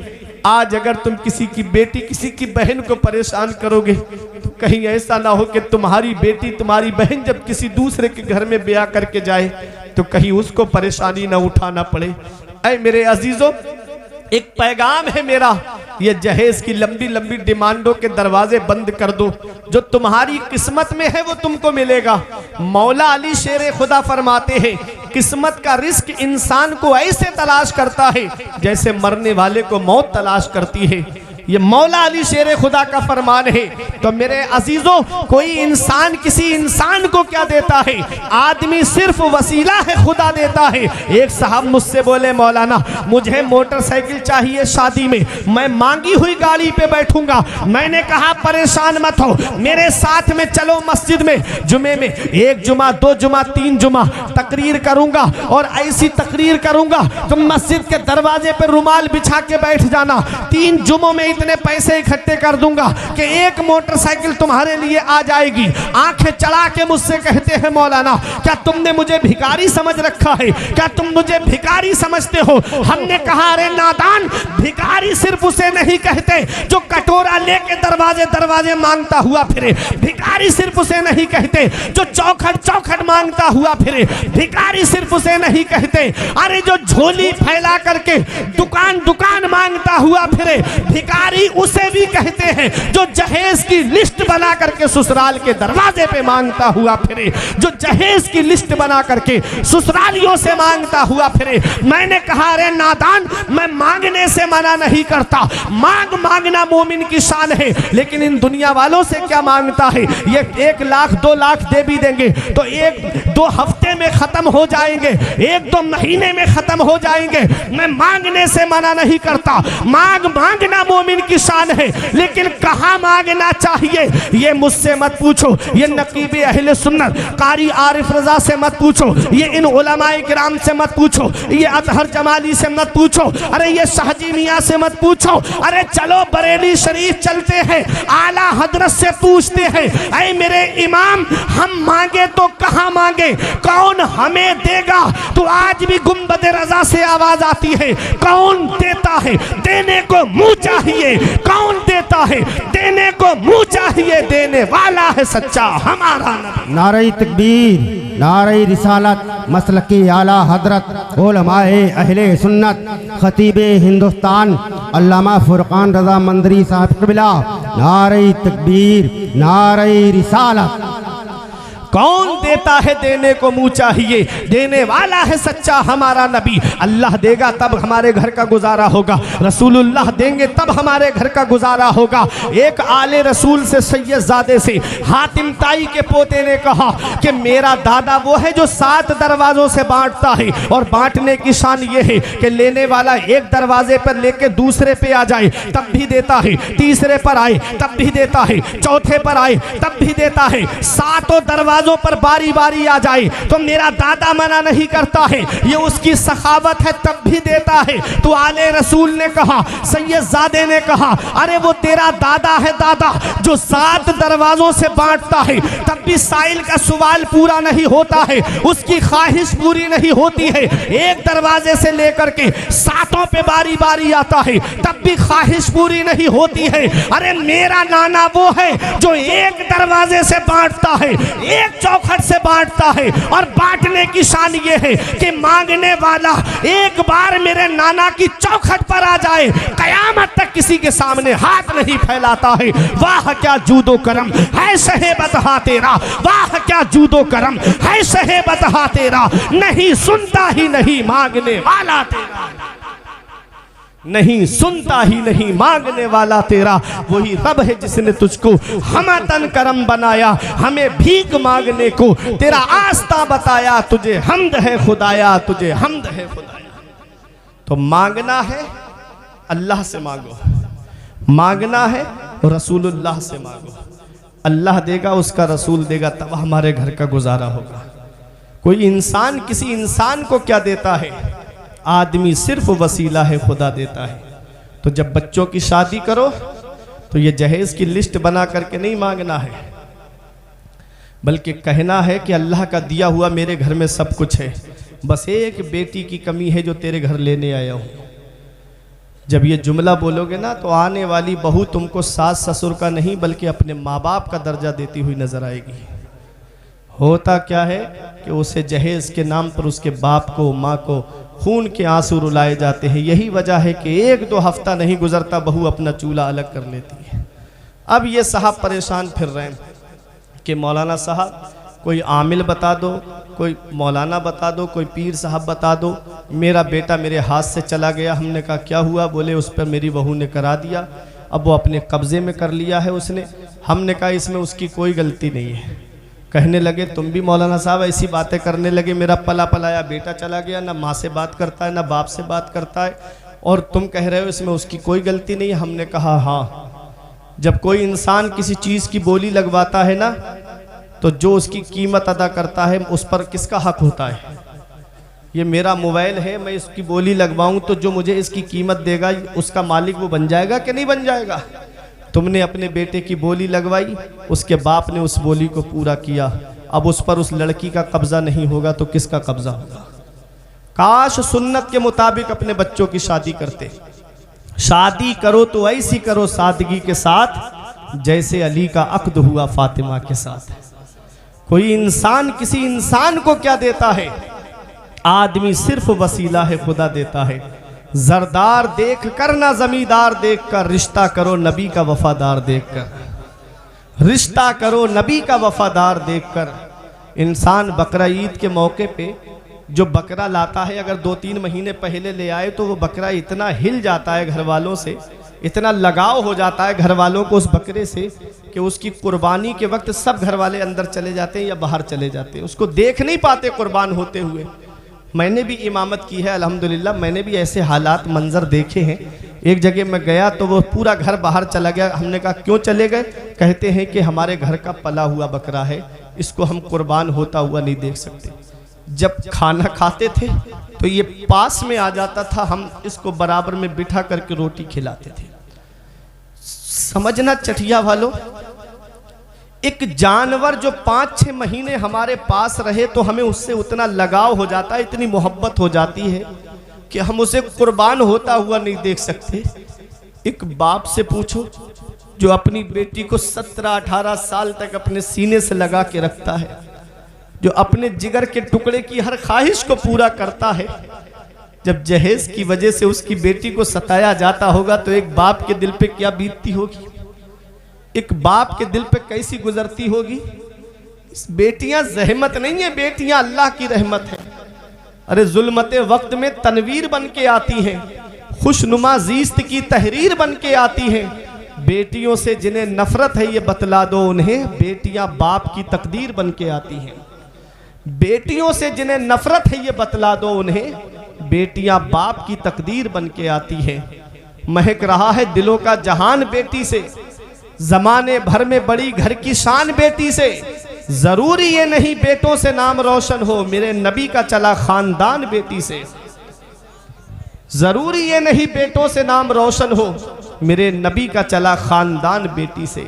आज अगर तुम किसी की बेटी, किसी की बहन को परेशान करोगे तो कहीं ऐसा ना हो कि तुम्हारी बेटी, तुम्हारी बहन जब किसी दूसरे के घर में ब्याह करके जाए तो कहीं उसको परेशानी ना उठाना पड़े। ऐ मेरे अजीजों, एक पैगाम है मेरा, ये जहेज की लंबी लंबी डिमांडों के दरवाजे बंद कर दो। जो तुम्हारी किस्मत में है वो तुमको मिलेगा। मौला अली शेर खुदा फरमाते हैं, किस्मत का रिस्क इंसान को ऐसे तलाश करता है जैसे मरने वाले को मौत तलाश करती है। ये मौला अली शेर खुदा का फरमान है। तो मेरे अजीजों, कोई इंसान किसी इंसान को क्या देता है? आदमी सिर्फ वसीला है, खुदा देता है। एक साहब मुझसे बोले, मौलाना मुझे मोटरसाइकिल चाहिए शादी में, मैं मांगी हुई गाड़ी पे बैठूंगा। मैंने कहा परेशान मत हो, मेरे साथ में चलो मस्जिद में। जुमे में 1 जुमा, 2 जुमा, 3 जुमा तकरीर करूंगा, और ऐसी तकरीर करूंगा तुम मस्जिद के दरवाजे पे रुमाल बिछा के बैठ जाना। 3 जुमों में इतने पैसे इकट्ठे कर दूंगा कि एक मोटरसाइकिल तुम्हारे लिए आ जाएगी। आंखें चला के मुझसे कहते हैं, मौलाना क्या तुमने मुझे भिखारी समझ रखा है? क्या तुम मुझे भिखारी समझते हो? हमने कहा, अरे नादान, भिखारी सिर्फ उसे नहीं कहते जो कटोरा लेके दरवाजे दरवाजे मांगता हुआ फिरे। भिखारी सिर्फ उसे नहीं कहते जो चौखट चौखट मांगता हुआ फिरे। भिखारी सिर्फ उसे नहीं कहते अरे जो झोली फैला करके दुकान दुकान मांगता हुआ फिरे। भिखारी उसे भी कहते हैं जो जहेज की लिस्ट बना करके ससुराल के दरवाजे पे मांगता हुआ फिरे, जो जहेज की लिस्ट बना करके ससुरालियों से मांगता हुआ फिरे। मैंने कहा, अरे नादान, मैं मांगने से मना नहीं करता, मांगना मोमिन की शान है, लेकिन इन दुनिया वालों से क्या मांगता है? ये 1 लाख 2 लाख दे भी देंगे तो 1-2 हफ्ते हफ्ते में खत्म हो जाएंगे, 1-2 महीने में खत्म हो जाएंगे। मैं मांगने से मना नहीं करता, मांगना मोमिन की शान है, लेकिन कहाँ मांगना चाहिए ये मुझसे मत पूछो, ये नकीब अहले सुन्नत कारी आरिफ रजा से मत पूछो, ये इन उलमाए किराम से मत पूछो, ये अतहर जमाली से मत पूछो, अरे ये शाहजी मियाँ से मत पूछो, अरे चलो बरेली शरीफ चलते हैं, आला हजरत से पूछते हैं, ऐ मेरे इमाम हम मांगे तो कहाँ मांगे, कौन हमें देगा? तो आज भी गुंबद रजा से आवाज आती है, कौन देता है? देने को मुंह चाहिए। कौन देता है? देने को मुंह चाहिए। देने वाला है सच्चा हमारा नबी। नारे तकबीर, नारे रिसालत, मसलके आला हजरत उलमाए अहले सुन्नत, खतीबे हिंदुस्तान अल्लामा फुरकान रजा मंदरी साहब क़िबला। नारे तकबीर, नारे रिसालत। कौन देता है? देने को मुंह चाहिए। देने वाला है सच्चा हमारा नबी। अल्लाह देगा तब हमारे घर का गुजारा होगा, रसूलुल्लाह देंगे तब हमारे घर का गुजारा होगा। एक आले रसूल से सैयदजादे से हातिम ताई के पोते ने कहा कि मेरा दादा वो है जो 7 दरवाजों से बांटता है, और बांटने की शान ये है कि लेने वाला एक दरवाजे पर लेके दूसरे पे आ जाए तब भी देता है, तीसरे पर आए तब भी देता है, चौथे पर आए तब भी देता है, 7 दरवाजे पर बारी बारी आ जाए तो मेरा दादा मना नहीं करता है, ये उसकी सखावत है तब भी देता है। तो आले रसूल ने कहा, सैयदजादे ने कहा, अरे वो तेरा दादा है दादा जो 7 दरवाजों से बांटता है तब भी साइल का सवाल पूरा नहीं होता है, उसकी ख्वाहिश पूरी नहीं होती है। एक दरवाजे से लेकर के 7 पे बारी बारी आता है तब भी ख्वाहिश पूरी नहीं होती है। अरे मेरा नाना वो है जो एक दरवाजे से बांटता है, एक चौखट से बांटता है, और बांटने की शान ये है कि मांगने वाला एक बार मेरे नाना की चौखट पर आ जाए, कयामत तक किसी के सामने हाथ नहीं फैलाता है। वाह क्या जूदो करम है शहे बतहा तेरा, वाह क्या जूदो करम है शहे बतहा तेरा, नहीं सुनता ही नहीं मांगने वाला तेरा, नहीं सुनता ही नहीं मांगने वाला तेरा। वही रब है जिसने तुझको हमतन करम बनाया, हमें भीख मांगने को तेरा आस्था बताया, तुझे हमद है खुदाया, तुझे हमद है खुदाया। तो मांगना है अल्लाह से मांगो, मांगना है रसूलुल्लाह से मांगो। अल्लाह देगा, उसका रसूल देगा, तब हमारे घर का गुजारा होगा। कोई इंसान किसी इंसान को क्या देता है? आदमी सिर्फ वसीला है, खुदा देता है। तो जब बच्चों की शादी करो तो ये जहेज की लिस्ट बना करके नहीं मांगना है, बल्कि कहना है कि अल्लाह का दिया हुआ मेरे घर में सब कुछ है, बस एक बेटी की कमी है जो तेरे घर लेने आया हूँ। जब ये जुमला बोलोगे ना तो आने वाली बहू तुमको सास ससुर का नहीं बल्कि अपने माँ बाप का दर्जा देती हुई नजर आएगी। होता क्या है कि उसे जहेज के नाम पर उसके बाप को, माँ को खून के आंसू रुलाए जाते हैं। यही वजह है कि 1-2 हफ्ता नहीं गुजरता बहू अपना चूल्हा अलग कर लेती है। अब ये साहब परेशान फिर रहे हैं कि मौलाना साहब कोई आमिल बता दो, कोई मौलाना बता दो, कोई पीर साहब बता दो, मेरा बेटा मेरे हाथ से चला गया। हमने कहा क्या हुआ? बोले उस पर मेरी बहू ने करा दिया, अब वो अपने कब्जे में कर लिया है उसने। हमने कहा इसमें उसकी कोई गलती नहीं है। कहने लगे तुम भी मौलाना साहब ऐसी बातें करने लगे, मेरा पला पलाया बेटा चला गया, ना माँ से बात करता है ना बाप से बात करता है, और तुम कह रहे हो इसमें उसकी कोई गलती नहीं है। हमने कहा हाँ, जब कोई इंसान किसी चीज़ की बोली लगवाता है ना तो जो उसकी कीमत अदा करता है उस पर किसका हक होता है? ये मेरा मोबाइल है, मैं इसकी बोली लगवाऊं तो जो मुझे इसकी कीमत देगा उसका मालिक वो बन जाएगा कि नहीं बन जाएगा? तुमने अपने बेटे की बोली लगवाई, उसके बाप ने उस बोली को पूरा किया, अब उस पर उस लड़की का कब्जा नहीं होगा तो किसका कब्जा होगा? काश सुन्नत के मुताबिक अपने बच्चों की शादी करते। शादी करो तो ऐसी करो सादगी के साथ जैसे अली का अक्द हुआ फातिमा के साथ। कोई इंसान किसी इंसान को क्या देता है? आदमी सिर्फ वसीला है, खुदा देता है। जरदार देख कर ना जमींदार देख कर, रिश्ता करो नबी का वफादार देख कर, रिश्ता करो नबी का वफादार देख कर। इंसान बकरा ईद के मौके पे जो बकरा लाता है, अगर 2-3 महीने पहले ले आए तो वो बकरा इतना हिल जाता है घर वालों से इतना लगाव हो जाता है घर वालों को उस बकरे से कि उसकी कुर्बानी के वक्त सब घर वाले अंदर चले जाते हैं या बाहर चले जाते हैं, उसको देख नहीं पाते कुर्बान होते हुए। मैंने भी इमामत की है अल्हम्दुलिल्लाह, मैंने भी ऐसे हालात मंजर देखे हैं। एक जगह मैं गया तो वो पूरा घर बाहर चला गया। हमने कहा क्यों चले गए? कहते हैं कि हमारे घर का पला हुआ बकरा है, इसको हम कुर्बान होता हुआ नहीं देख सकते। जब खाना खाते थे तो ये पास में आ जाता था, हम इसको बराबर में बिठा करके रोटी खिलाते थे। समझना चटिया वालों, एक जानवर जो 5-6 महीने हमारे पास रहे तो हमें उससे उतना लगाव हो जाता है, इतनी मोहब्बत हो जाती है कि हम उसे कुर्बान होता हुआ नहीं देख सकते। एक बाप से पूछो जो अपनी बेटी को 17-18 साल तक अपने सीने से लगा के रखता है, जो अपने जिगर के टुकड़े की हर ख्वाहिश को पूरा करता है, जब जहेज की वजह से उसकी बेटी को सताया जाता होगा तो एक बाप के दिल पे क्या बीतती होगी, एक बाप के दिल पे कैसी गुजरती होगी। बेटियां जहमत नहीं है, बेटियां अल्लाह की रहमत है। अरे जुल्मते वक्त में तनवीर बन के आती हैं, खुशनुमा जीस्त की तहरीर बन के आती हैं। बेटियों से जिन्हें नफरत है ये बतला दो उन्हें, बेटियां बाप की तकदीर बन के आती हैं। बेटियों से जिन्हें नफरत है ये बतला दो उन्हें, बेटियां बाप की तकदीर बन के आती हैं। महक रहा है दिलों का जहान बेटी से, जमाने भर में बड़ी घर की शान बेटी से। जरूरी ये नहीं बेटों से नाम रोशन हो, मेरे नबी का चला खानदान बेटी से। जरूरी ये नहीं बेटों से नाम रोशन हो, मेरे नबी का चला खानदान बेटी से।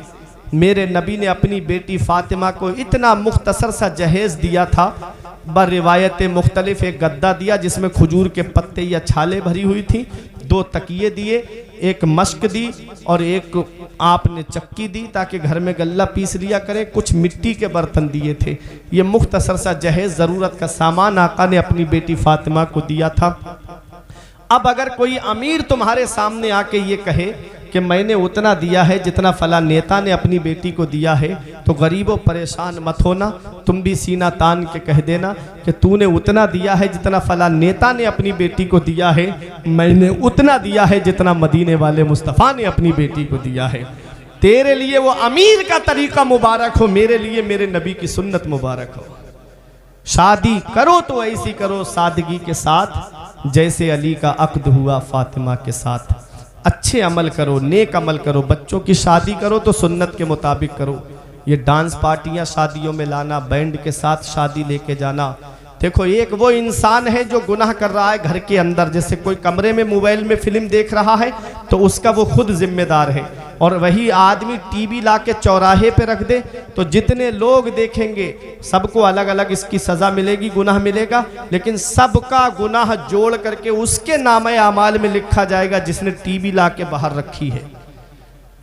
मेरे नबी ने अपनी बेटी फातिमा को इतना मुख्तसर सा जहेज दिया था, बर रिवायत मुख्तलिफ। एक गद्दा दिया जिसमें खजूर के पत्ते या छाले भरी हुई थी, 2 तकिए दिए, एक मश्क दी और एक आपने चक्की दी ताकि घर में गल्ला पीस लिया करें। कुछ मिट्टी के बर्तन दिए थे। ये मुख्तसर सा जहेज ज़रूरत का सामान आका ने अपनी बेटी फातिमा को दिया था। अब अगर कोई अमीर तुम्हारे सामने आके ये कहे कि मैंने उतना दिया है जितना फला नेता ने अपनी बेटी को दिया है, तो गरीबों परेशान मत होना, तुम भी सीना तान के कह देना कि तूने उतना दिया है जितना फला नेता ने अपनी बेटी को दिया है, मैंने उतना दिया है जितना मदीने वाले मुस्तफ़ा ने अपनी बेटी को दिया है। तेरे लिए वो अमीर का तरीका मुबारक हो, मेरे लिए मेरे नबी की सुन्नत मुबारक हो। शादी करो तो ऐसी करो सादगी के साथ, जैसे अली का अक्द हुआ फातिमा के साथ। अच्छे अमल करो, नेक अमल करो। बच्चों की शादी करो तो सुन्नत के मुताबिक करो। ये डांस पार्टियां शादियों में लाना, बैंड के साथ शादी लेके जाना, देखो एक वो इंसान है जो गुनाह कर रहा है घर के अंदर। जैसे कोई कमरे में मोबाइल में फिल्म देख रहा है तो उसका वो खुद जिम्मेदार है, और वही आदमी टीवी ला के चौराहे पे रख दे तो जितने लोग देखेंगे सबको अलग अलग इसकी सज़ा मिलेगी, गुनाह मिलेगा, लेकिन सबका गुनाह जोड़ करके उसके नामे आमाल में लिखा जाएगा जिसने टीवी ला के बाहर रखी है।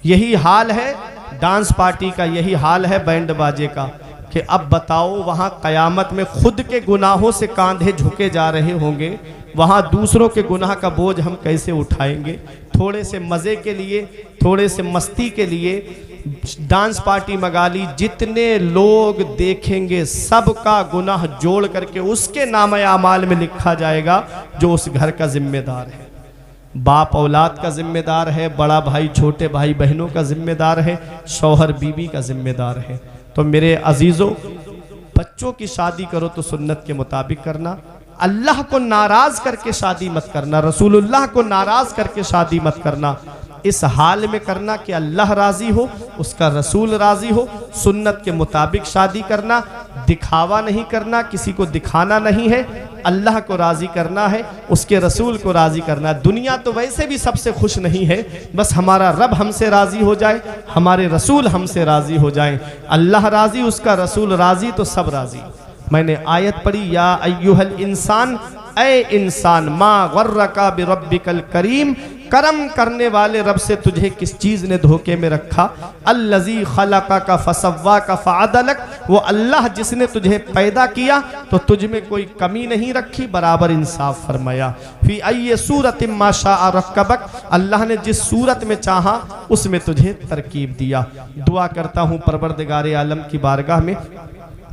यही हाल है डांस पार्टी का, यही हाल है बैंड बाजे का कि अब बताओ वहाँ क़यामत में खुद के गुनाहों से कांधे झुके जा रहे होंगे, वहाँ दूसरों के गुनाह का बोझ हम कैसे उठाएंगे। थोड़े से मज़े के लिए, थोड़े से मस्ती के लिए डांस पार्टी मंगा ली, जितने लोग देखेंगे सबका गुनाह जोड़ करके उसके नामे आमाल में लिखा जाएगा जो उस घर का जिम्मेदार है। बाप औलाद का जिम्मेदार है, बड़ा भाई छोटे भाई बहनों का जिम्मेदार है, शौहर बीवी का जिम्मेदार है। तो मेरे अजीज़ों, बच्चों की शादी करो तो सुन्नत के मुताबिक करना, अल्लाह को नाराज करके शादी मत करना, रसूलुल्लाह को नाराज करके शादी मत करना। इस हाल में करना कि अल्लाह राज़ी हो, उसका रसूल राज़ी हो, सुन्नत के मुताबिक शादी करना, दिखावा नहीं करना, किसी को दिखाना नहीं है, अल्लाह को राज़ी करना है, उसके रसूल को राज़ी करना। दुनिया तो वैसे भी सबसे खुश नहीं है, बस हमारा रब हमसे राज़ी हो जाए, हमारे रसूल हमसे राज़ी हो जाएं। अल्लाह राज़ी, उसका रसूल राज़ी तो सब राज़ी। मैंने आयत पढ़ी, या अय्युहल इंसान, ऐ इंसान, मा गर्रका बिरब्बिकल करीम, करम करने वाले रब से तुझे किस चीज़ ने धोखे में रखा। अल्लज़ी खलक़का फसव्वाका फ़अदलक, वो अल्लाह जिसने तुझे पैदा किया तो तुझ में कोई कमी नहीं रखी, बराबर इंसाफ फरमाया। फ़ी अय्यि सूरतिन मा शाअ रक्कबक, अल्लाह ने जिस सूरत में चाहा उसमें तुझे तरकीब दिया। दुआ करता हूँ परवरदिगार आलम की बारगाह में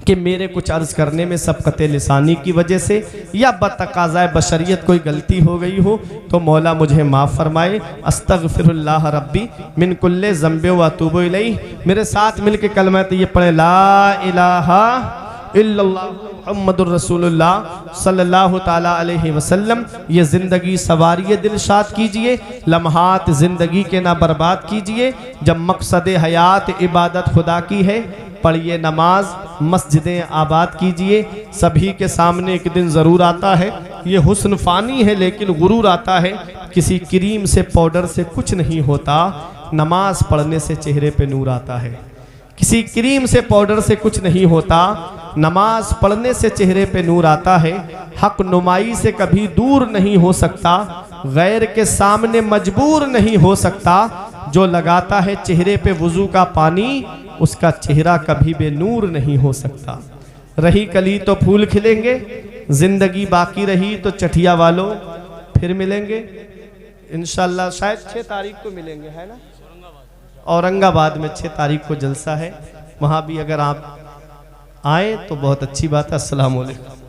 कि मेरे कुछ अर्ज करने में सबकत लिसानी की वजह से या बतकाज़ाए बशरियत कोई गलती हो गई हो तो मौला मुझे माफ़ फरमाए। अस्तगफिरुल्लाह रब्बी मिन कुल्ले ज़ंबे व अतूबु इलैह। मेरे साथ मिल के कलमा ये पढ़े, ला इलाहा इल्लल्लाह मुहम्मदुर रसूलुल्लाह सल्लल्लाहु ताला अलैहि वसल्लम। ये ज़िंदगी सवारिए दिलशाद कीजिए, लम्हात ज़िंदगी के ना बर्बाद कीजिए। जब मकसद हयात इबादत खुदा की है, पढ़िए नमाज, मस्जिदें आबाद कीजिए। सभी के सामने एक दिन ज़रूर आता है, ये हुस्न फ़ानी है लेकिन गुरूर आता है। किसी क्रीम से पाउडर से कुछ नहीं होता, नमाज पढ़ने से चेहरे पे नूर आता है। किसी क्रीम से पाउडर से कुछ नहीं होता, नमाज पढ़ने से चेहरे पे नूर आता है। हक नुमाई से कभी दूर नहीं हो सकता, गैर के सामने मजबूर नहीं हो सकता। जो लगाता है चेहरे पे वुज़ू का पानी, उसका चेहरा कभी बेनूर नहीं हो सकता। रही कली तो फूल खिलेंगे, जिंदगी बाकी रही तो चटिया वालों फिर मिलेंगे इंशाल्लाह। शायद 6 तारीख को मिलेंगे, है ना? औरंगाबाद में 6 तारीख को जलसा है, वहाँ भी अगर आप आए तो बहुत अच्छी बात है। अस्सलाम वालेकुम।